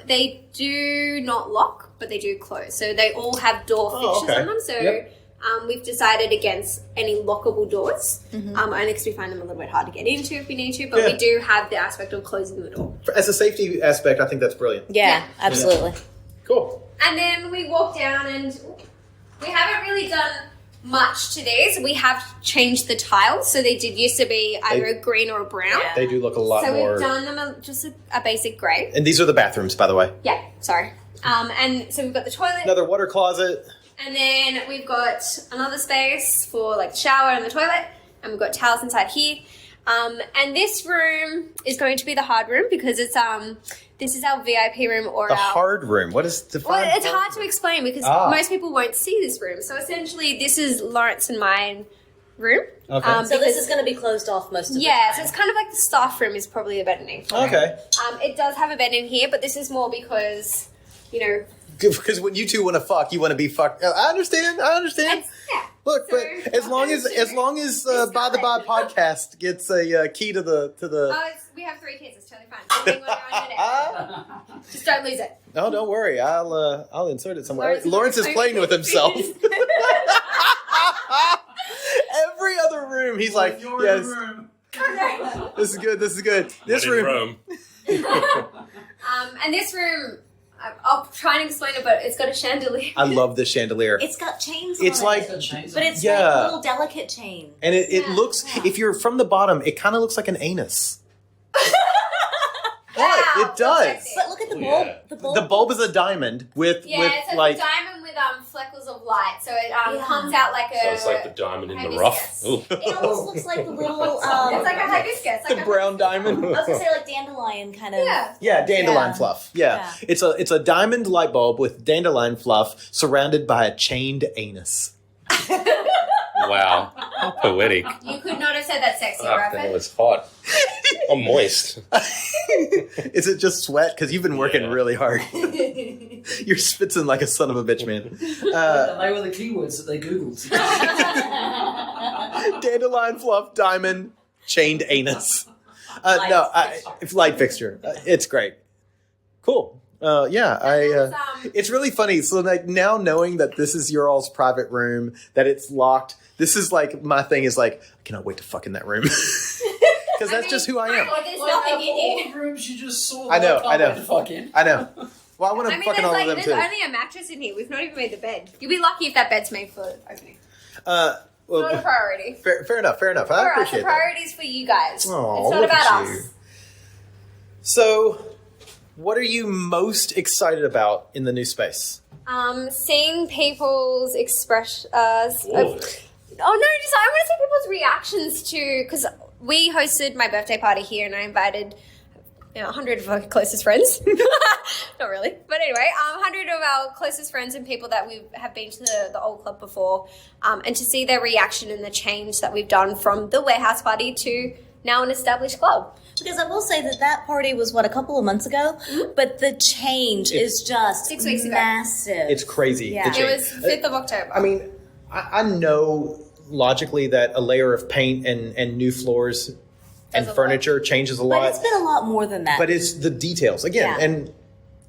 They do not lock, but they do close. So they all have door fixtures okay. on them. So Yep. we've decided against any lockable doors, only because we find them a little bit hard to get into if we need to, but Yeah. we do have the aspect of closing the door. As a safety aspect, I think that's brilliant. Yeah, absolutely. Cool. And then we walk down and we haven't really done much to these. We have changed the tiles, so they did used to be either a green or a brown. Yeah. They do look a lot So more. we've done them just a basic grey. And these are the bathrooms, by the way. Yeah, sorry. And so we've got the toilet, Another water closet. and then we've got another space for like the shower and the toilet, and we've got towels inside here. And this room is going to be the hard room because it's this is our VIP room or The our hard room. What is defined? Well, it's hard to explain because most people won't see this room. So essentially, this is Lawrence and mine room. Okay. So this is going to be closed off most of the Yeah, time. so it's kind of like the staff room is probably a better name for it. Okay. It does have a bed in here, but this is more because, you know, Because when you two want to fuck, you want to be fucked. I understand. it's, yeah. Look, So, but as long as By the Bod podcast gets a key to the. Oh, we have 3 kids. It's totally fine. Anything on your own today. Just don't lose it. No, don't worry. I'll insert it somewhere. Lawrence is Lawrence is like- playing with himself. Every other room, he's like, You're yes, in the room. this is good. This is good. This Not in room. Rome. And this room, I'll try and explain it, but it's got a chandelier. I love this chandelier. It's got chains It's on like- it. Got chains But on it's Yeah. like little delicate chains. And it Yeah. looks, if you're from the bottom, it kind of looks like an anus. Wow, What? It does. sexy. But look at the Oh, bulb. yeah. The bulb. The bulb is a diamond with Yeah, it's like a diamond with freckles of light, so it Yeah. comes out like a. So it's like the diamond in the rough. hibiscus. Ooh. It almost looks like the little. It's like a hibiscus. the brown diamond. I was gonna say like dandelion kind of. Yeah. Yeah, dandelion Yeah. fluff. Yeah. It's a diamond light bulb with dandelion fluff surrounded by a chained anus. Wow. How poetic. You could not have said that sexy, Fuck, that Rafa. was hot. I'm moist. Is it just sweat? Because you've been working Yeah. really hard. You're spitzing like a son of a bitch, man. And they were the keywords that they googled. Dandelion fluff, diamond, chained anus. Light fixture. It's great. Cool. It's really funny. So like now knowing that this is your all's private room, that it's locked. This is like my thing is like I cannot wait to fuck in that room because that's just who I am. Well, there's Like, nothing out of in all here. the rooms you just saw. I know, that I know. can't wait to fuck in. I know. Well, I want to I mean, fuck in there's all of them there's too. only a mattress in here. We've not even made the bed. You'll be lucky if that bed's made for opening. Well, Not a priority. fair enough. I For us, appreciate the that. priority's for you guys. Aw, it's not look about at us. you. So, what are you most excited about in the new space? Seeing people's expression. Ooh. I want to see people's reactions to, because we hosted my birthday party here and I invited 100 of our closest friends. Not really. But anyway, 100 of our closest friends and people that we have been to the old club before, and to see their reaction and the change that we've done from the warehouse party to now an established club. Because I will say that party was a couple of months ago, but the change is just 6 weeks ago. massive. It's crazy. Yeah. the It change. was 5th of October. I mean, I know logically that a layer of paint and new floors and Does a furniture changes a but lot. it's been a lot more than that. But it's the details again, Yeah. and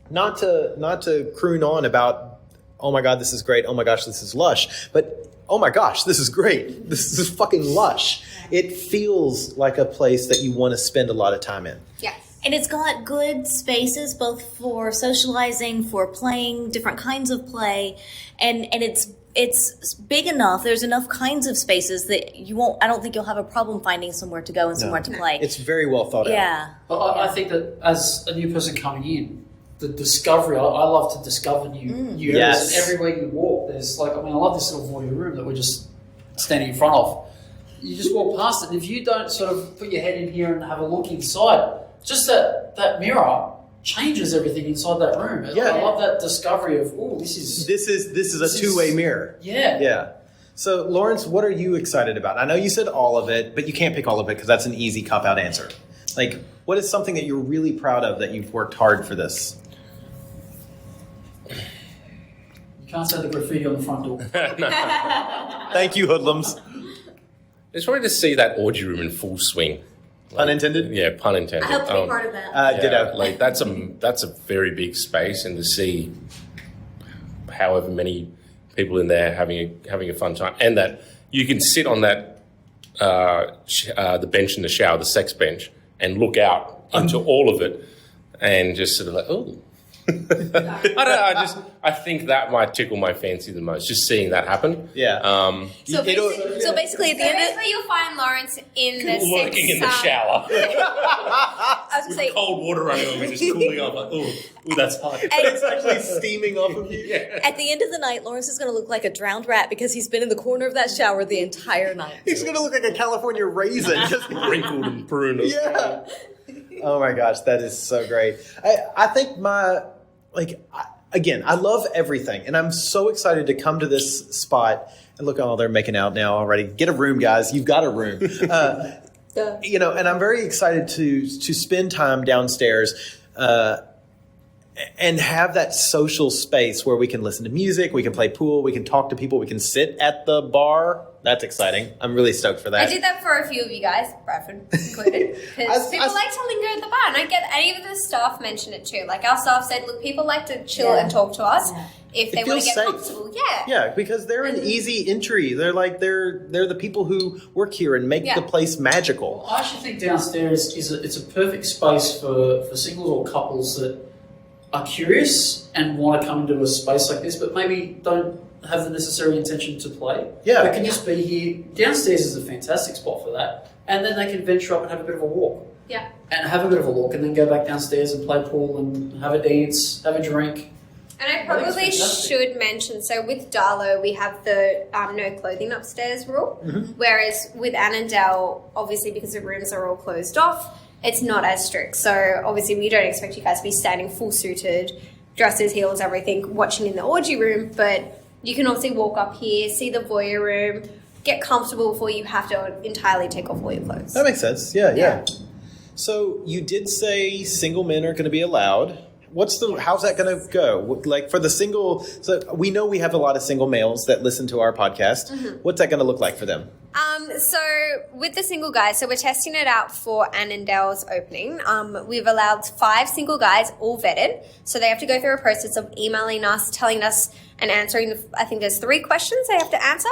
not to croon on about oh my god this is great, oh my gosh this is lush, but oh my gosh this is great, this is fucking lush. It feels like a place that you want to spend a lot of time in. yes. And it's got good spaces both for socializing, for playing different kinds of play, and it's big enough. There's enough kinds of spaces that I don't think you'll have a problem finding somewhere to go and somewhere to play. It's very well thought out. Yeah. But I think that as a new person coming in, the discovery, I love to discover new areas. Yes. And everywhere you walk, there's I love this little voyeur room that we're just standing in front of. You just walk past it, and if you don't sort of put your head in here and have a look inside, just that mirror changes everything inside that room. Yeah. I love that discovery of, this is This is a two-way mirror. Yeah. Yeah. So, Lawrence, what are you excited about? I know you said all of it, but you can't pick all of it because that's an easy cop-out answer. Like, what is something that you're really proud of that you've worked hard for this? You can't say the graffiti on the front door. Thank you, hoodlums. It's really to see that orgy room in full swing. Pun intended? Yeah, pun intended. I hope to be part of that. Ditto. Like that's a very big space, and to see however many people in there having a fun time, and that you can sit on that the bench in the shower, the sex bench, and look out into all of it, and just sort of like, oh. I don't know. I think that might tickle my fancy the most. Just seeing that happen. Yeah. So basically, at the end of Basically, you'll find Lawrence in the Lurking in the shower I was with gonna say, cold water running on me, just cooling off. Like, ooh, that's hot. It's actually steaming off of you. at the end of the night, Lawrence is going to look like a drowned rat because he's been in the corner of that shower the entire night. He's going to look like a California raisin. Just Wrinkled and pruned. yeah. Oh my gosh, that is so great. I think I love everything, and I'm so excited to come to this spot and look, they're making out now already. Get a room, guys. You've got a room. And I'm very excited to spend time downstairs and have that social space where we can listen to music, we can play pool, we can talk to people, we can sit at the bar. That's exciting. I'm really stoked for that. I did that for a few of you guys, Bradford included, because people like to linger at the bar, and even the staff mentioned it too. Like our staff said, look, people like to chill and talk to us if they want to get safe. comfortable. Yeah. Yeah, because they're an easy entry. They're like they're the people who work here and make the place magical. I actually think downstairs it's a perfect space for singles or couples that are curious and want to come into a space like this, but maybe don't have the necessary intention to play. Yeah. They can just be here. Downstairs is a fantastic spot for that. And then they can venture up and have a bit of a walk. Yeah. And have a bit of a walk and then go back downstairs and play pool and have a dance, have a drink. And I probably should mention, so with Darlow, we have the no clothing upstairs rule, whereas with Annandale, obviously because the rooms are all closed off, it's not as strict. So obviously we don't expect you guys to be standing full suited, dresses, heels, everything, watching in the orgy room, but you can also walk up here, see the voyeur room, get comfortable before you have to entirely take off all your clothes. That makes sense. Yeah. So you did say single men are going to be allowed. How's that going to go? Like for the single, so we know we have a lot of single males that listen to our podcast. What's that going to look like for them? So with the single guys, so we're testing it out for Annandale's opening. We've allowed 5 single guys, all vetted. So they have to go through a process of emailing us, telling us, and answering. I think there's 3 questions they have to answer.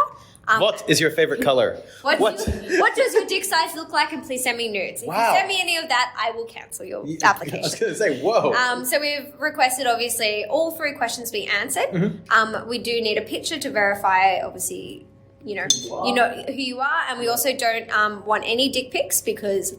What is your favorite color? What does your dick size look like? And please send me nudes. If you send me any of that, I will cancel your application. I was going to say, whoa. So we've requested, obviously, all 3 questions be answered. We do need a picture to verify, obviously, you know who you are, and we also don't want any dick pics because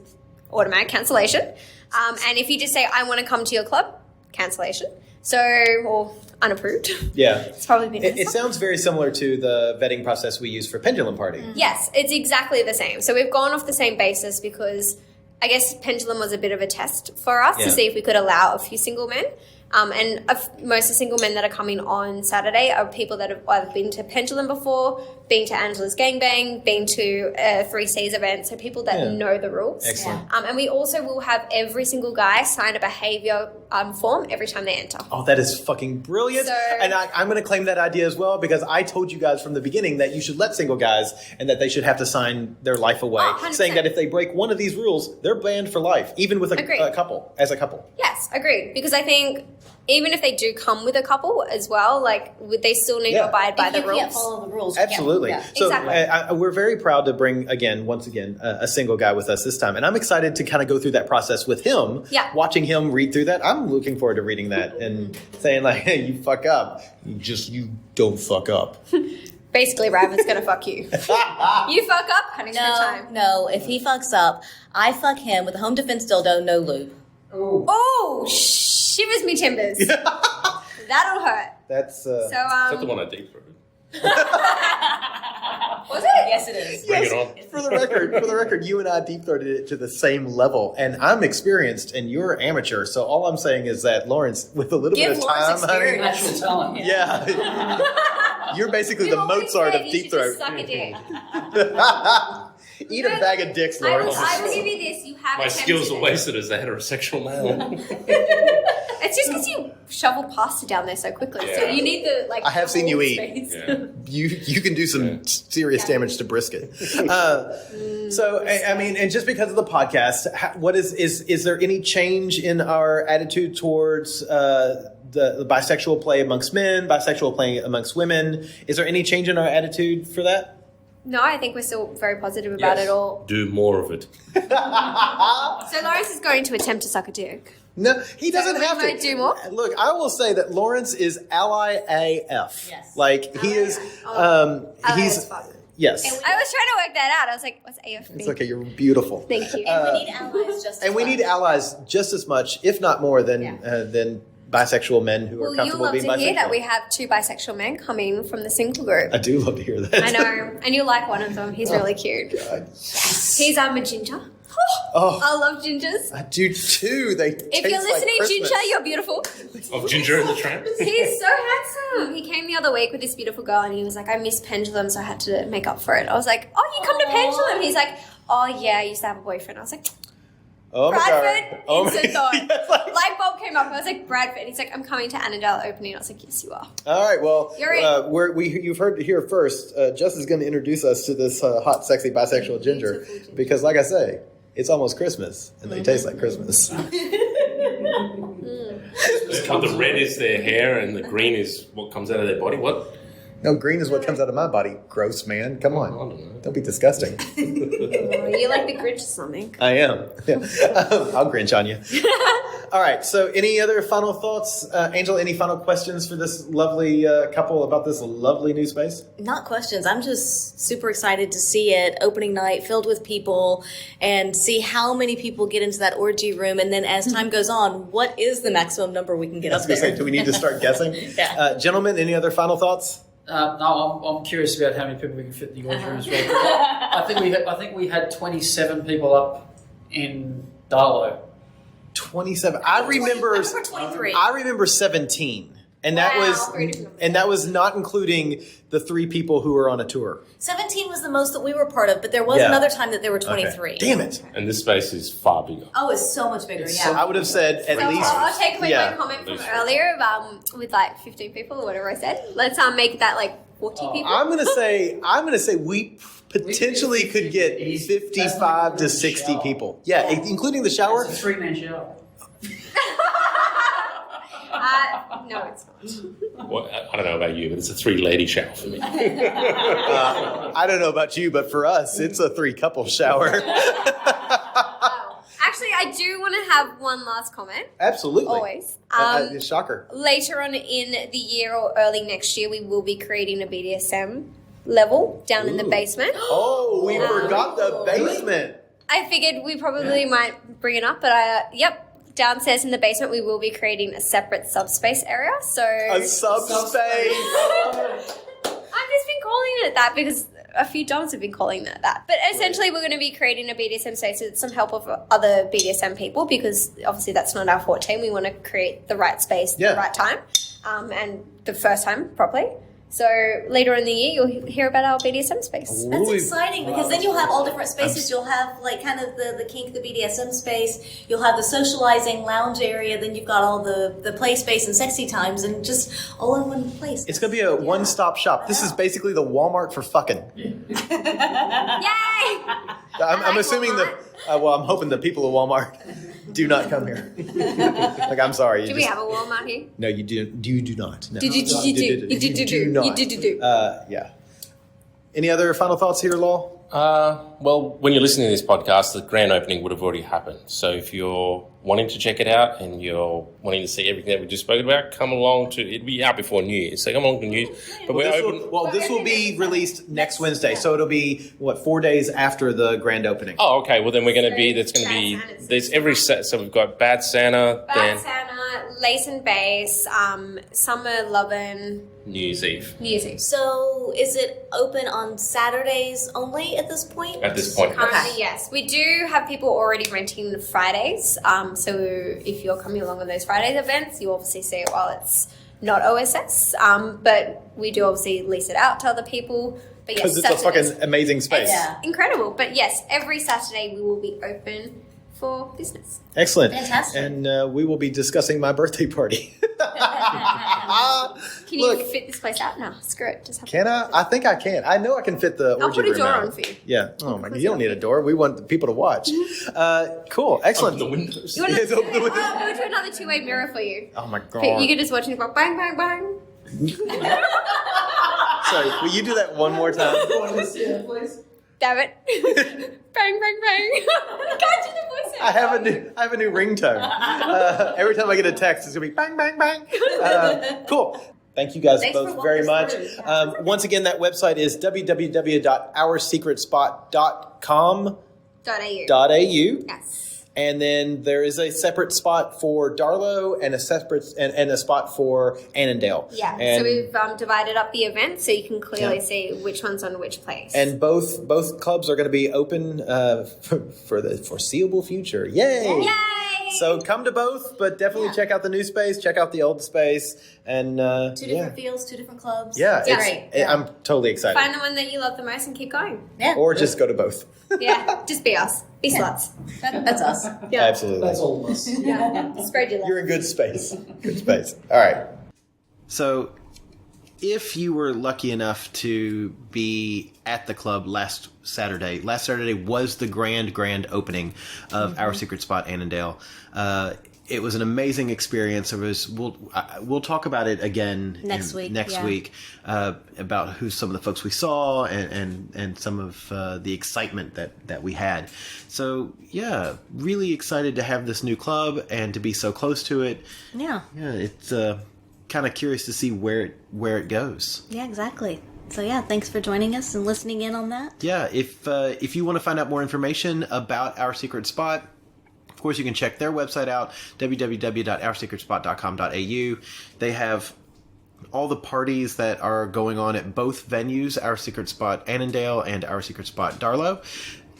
automatic cancellation. And if you just say, I want to come to your club, cancellation. So, or unapproved. Yeah. It's probably been It sounds very similar to the vetting process we use for Pendulum Party. Yes, it's exactly the same. So we've gone off the same basis because I guess Pendulum was a bit of a test for us to see if we could allow a few single men. And most of the single men that are coming on Saturday are people that have either been to Pendulum before, been to Angela's Gangbang, been to a 3Cs event, so people that know the rules. Excellent. And we also will have every single guy sign a behaviour form every time they enter. Oh, that is fucking brilliant. And I'm going to claim that idea as well because I told you guys from the beginning that you should let single guys and that they should have to sign their life away, saying that if they break one of these rules, they're banned for life, even with a couple, as a couple. Yes, agreed. Because I think even if they do come with a couple as well, like they still need to abide by the rules. You can't follow the rules. Absolutely. Yeah. So Exactly. We're very proud to bring, once again, a single guy with us this time. And I'm excited to kind of go through that process with him, watching him read through that. I'm looking forward to reading that and saying like, hey, you fuck up. You don't fuck up. Basically, Raven's going to fuck you. You fuck up, punishment time. No, if he fucks up, I fuck him with a home defense dildo, no lube. Oh, shivers me timbers. That'll hurt. That's Is that the one I deep throated? Was it? Yes, it is. Bring it on. For the record, you and I deep throated it to the same level, and I'm experienced and you're amateur. So all I'm saying is that Lawrence, with a little bit of time, honey, Natural talent. yeah. You're basically We've the always Mozart said of you deep should throat. just suck a dick. Eat a bag of dicks, I Lawrence. will give you this. You have My skills are attempted it. wasted as a heterosexual male. It's just because you shovel pasta down there so quickly. So Yeah. you need the like. I have seen you eat. space. Yeah. You can do some serious damage to brisket. So I mean, and just because of the podcast, what is there any change in our attitude towards the bisexual play amongst men, bisexual play amongst women? Is there any change in our attitude for that? No, I think we're still very positive about it all. Do more of it. So Lawrence is going to attempt to suck a dick. No, he doesn't we have might to. do more? Look, I will say that Lawrence is ally AF. Yes. Like he is. Ally He's as fuck. yes. I was trying to work that out. I was like, what's AFB? It's okay. You're beautiful. Thank you. And we need allies just And as we much. need allies just as much, if not more, than bisexual men who are Well, you'll comfortable love being to bisexual. hear that we have 2 bisexual men coming from the single group. I do love to hear that. I know. And you'll like one of them. He's really cute. He's a ginger. Oh, I love gingers. I do too. They If taste you're listening, like Ginger, Christmas. you're beautiful. Of Ginger and the Tramp. He's so handsome. He came the other week with this beautiful girl and he was like, I miss Pendulum, so I had to make up for it. I was like, oh, you come to Pendulum? He's like, oh, yeah, I used to have a boyfriend. I was like, Oh my Bradford, god! Oh my instant thought. Yes, like- Light bulb came up. I was like, Bradford. He's like, I'm coming to Annandale opening. I was like, yes, you are. All right. Well, You're in. you've heard it here first. Jess is going to introduce us to this hot, sexy bisexual ginger Beautiful ginger. because, like I say, it's almost Christmas and they taste like Christmas. The red is their hair and the green is what comes out of their body. What? No, green is what comes out of my body. Gross, man. Come on. I don't know. Don't be disgusting. Oh, you like the Grinch or something? I am. Yeah. I'll Grinch on you. All right. So, any other final thoughts, Angel? Any final questions for this lovely couple about this lovely new space? Not questions. I'm just super excited to see it opening night filled with people and see how many people get into that orgy room. And then as time goes on, what is the maximum number we can get I up was going to say, there? do we need to start guessing? Yeah. Gentlemen, any other final thoughts? No, I'm curious about how many people we can fit in the auditorium as well. I think we had 27 people up in Darlow. 27. I remember 23. I remember 17. And that Wow, was three different and that was not including the 3 people who were on a tour. 17 was the most that we were part of, but there was Yeah. another time that there were Okay. 23. Damn it. And this space is far bigger. Oh, it's so much bigger, It's yeah. so- I would have said at So least I'll take away yeah. my comment from Least. earlier with like 15 people or whatever I said. Let's make that like 40 people. I'm gonna say we potentially could get Easy. 55 to That's 60 shower. people. Yeah, including the shower. It's a 3-man shower. No, it's not. Well, I don't know about you, but it's a 3-lady shower for me. I don't know about you, but for us, it's a 3-couple shower. Actually, I do want to have one last comment. Absolutely. Always. Shocker. Later on in the year or early next year, we will be creating a BDSM level down in the Ooh. basement. Oh, we forgot the basement. I figured we probably might bring it up, but downstairs in the basement, we will be creating a separate subspace area. So A subspace. I've just been calling it that because a few doms have been calling it that. But essentially, we're going to be creating a BDSM space with some help of other BDSM people because obviously that's not our forte. We want to create the right space, Yeah. the right time, and the first time properly. So later in the year, you'll hear about our BDSM space. That's Ooh. exciting because then you'll have all different spaces. You'll have like kind of the kink, the BDSM space. You'll have the socializing lounge area. Then you've got all the play space and sexy times and just all in one place. It's going to be a one-stop shop. This is basically the Walmart for fucking. Yay! I'm like assuming I'm hoping the people of Walmart do not come here. Like, I'm sorry. Do we have a Walmart here? No, you do. You do not. No. You do not. Yeah. Any other final thoughts here, Law? Well, when you're listening to this podcast, the grand opening would have already happened. So if you're wanting to check it out and you're wanting to see everything that we just spoke about, come along to, it'll be out before New Year's. So come along to New Year's. But we're open. This will be released next Wednesday, so it'll be 4 days after the grand opening. Oh, okay. Well, then we're going to be, Bad Santa's there's every set. So we've got Bad Santa, Bad then Santa, Lace and Base, Summer Lovin', New Year's Eve. New Year's Eve. So is it open on Saturdays only at this point? At this point. Currently, yes. We do have people already renting the Fridays. So if you're coming along on those Fridays events, you obviously see it while it's not OSS, but we do obviously lease it out to other people. But yes, Because it's a Saturdays. fucking amazing space. Yeah. Incredible. But yes, every Saturday we will be open for business. Excellent. Fantastic. And we will be discussing my birthday party. Can you Look. fit this place out? No, screw it. Just have Can I? I think I can. I know I can fit the I'll orgy put a room door out. on for you. Yeah. Oh my god. close You it don't up. need a door. We want the people to watch. Cool. Excellent. Open the windows. You want Yes, to open the window. I'll go to another two-way mirror for you. Oh my But you god. can just watch and go bang, bang, bang. Sorry. Will you do that one more time? Damn it. Bang, bang, bang. I can't do the voice. I have a new ringtone. Every time I get a text, it's gonna be bang, bang, bang. Cool. Thank you guys Thanks for both walking very us much. through. Once again, that website is www.oursecretspot.com.au. Yes. And then there is a separate spot for Darlow and a separate and a spot for Annandale. Yeah. And, So we've divided up the event so you can clearly Yeah. see which one's on which place. and both clubs are going to be open for the foreseeable future. Yay! Yay! So come to both, but definitely check out the new space, check out the old space, and Two different fields, two different clubs. yeah, It's it's- great. I'm totally excited. Find the one that you love the most and keep going. Yeah. Or just go to both. Yeah. Just be us. Be sluts. That's us. Yeah. Absolutely. That's all of us. Yeah. Spread your love. You're in good space. Good space. All right. So, if you were lucky enough to be at the club last Saturday was the grand opening of Our Secret Spot Annandale. It was an amazing experience. We'll talk about it again Next week, Next yeah. week about who some of the folks we saw and some of the excitement that we had. So yeah, really excited to have this new club and to be so close to it. Yeah. Yeah, it's kind of curious to see where it goes. Yeah, exactly. So yeah, thanks for joining us and listening in on that. Yeah, if you want to find out more information about Our Secret Spot, of course you can check their website out, www.oursecretspot.com.au. They have all the parties that are going on at both venues, Our Secret Spot Annandale and Our Secret Spot Darlow.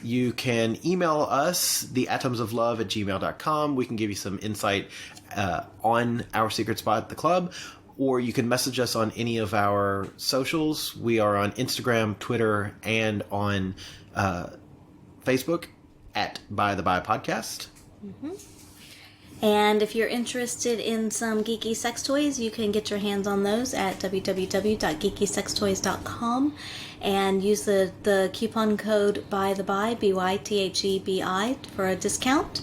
You can email us, theatomsoflove@gmail.com. We can give you some insight on Our Secret Spot, the club, or you can message us on any of our socials. We are on Instagram, Twitter, and on Facebook at By the By Podcast. And if you're interested in some geeky sex toys, you can get your hands on those at www.geekysextoys.com and use the coupon code BYTHEBI, BYTHEBI, for a discount.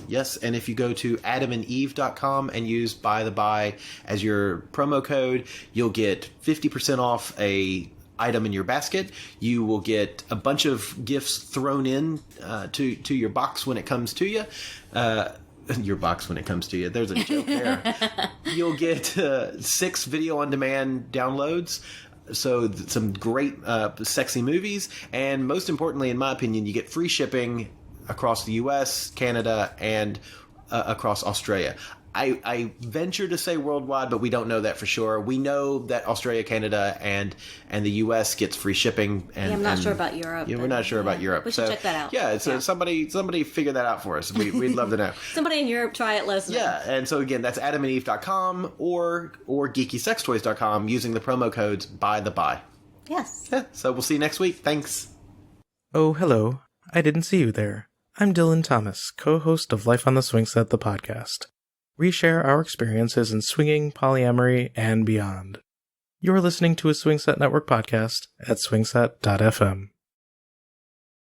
Yes, and if you go to adamandeve.com and use By the By as your promo code, you'll get 50% off a item in your basket. You will get a bunch of gifts thrown in to your box when it comes to you. Your box when it comes to you. There's a joke there. You'll get 6 video-on-demand downloads. So some great sexy movies. And most importantly, in my opinion, you get free shipping across the U.S., Canada, and across Australia. I venture to say worldwide, but we don't know that for sure. We know that Australia, Canada, and the U.S. gets free shipping. And, I'm not sure about Europe. Yeah, we're but, not sure about Europe. We should so, check that out. Yeah, so somebody figure that out for us. We'd love to know. Somebody in Europe, try it, let us know. Yeah, and so again, that's adamandeve.com or geekysextoys.com using the promo codes By the By. Yes. Yeah, so we'll see you next week. Thanks. Oh, hello. I didn't see you there. I'm Dylan Thomas, co-host of Life on the Swing Set, the podcast. We share our experiences in swinging, polyamory, and beyond. You're listening to a Swing Set Network podcast at swingset.fm.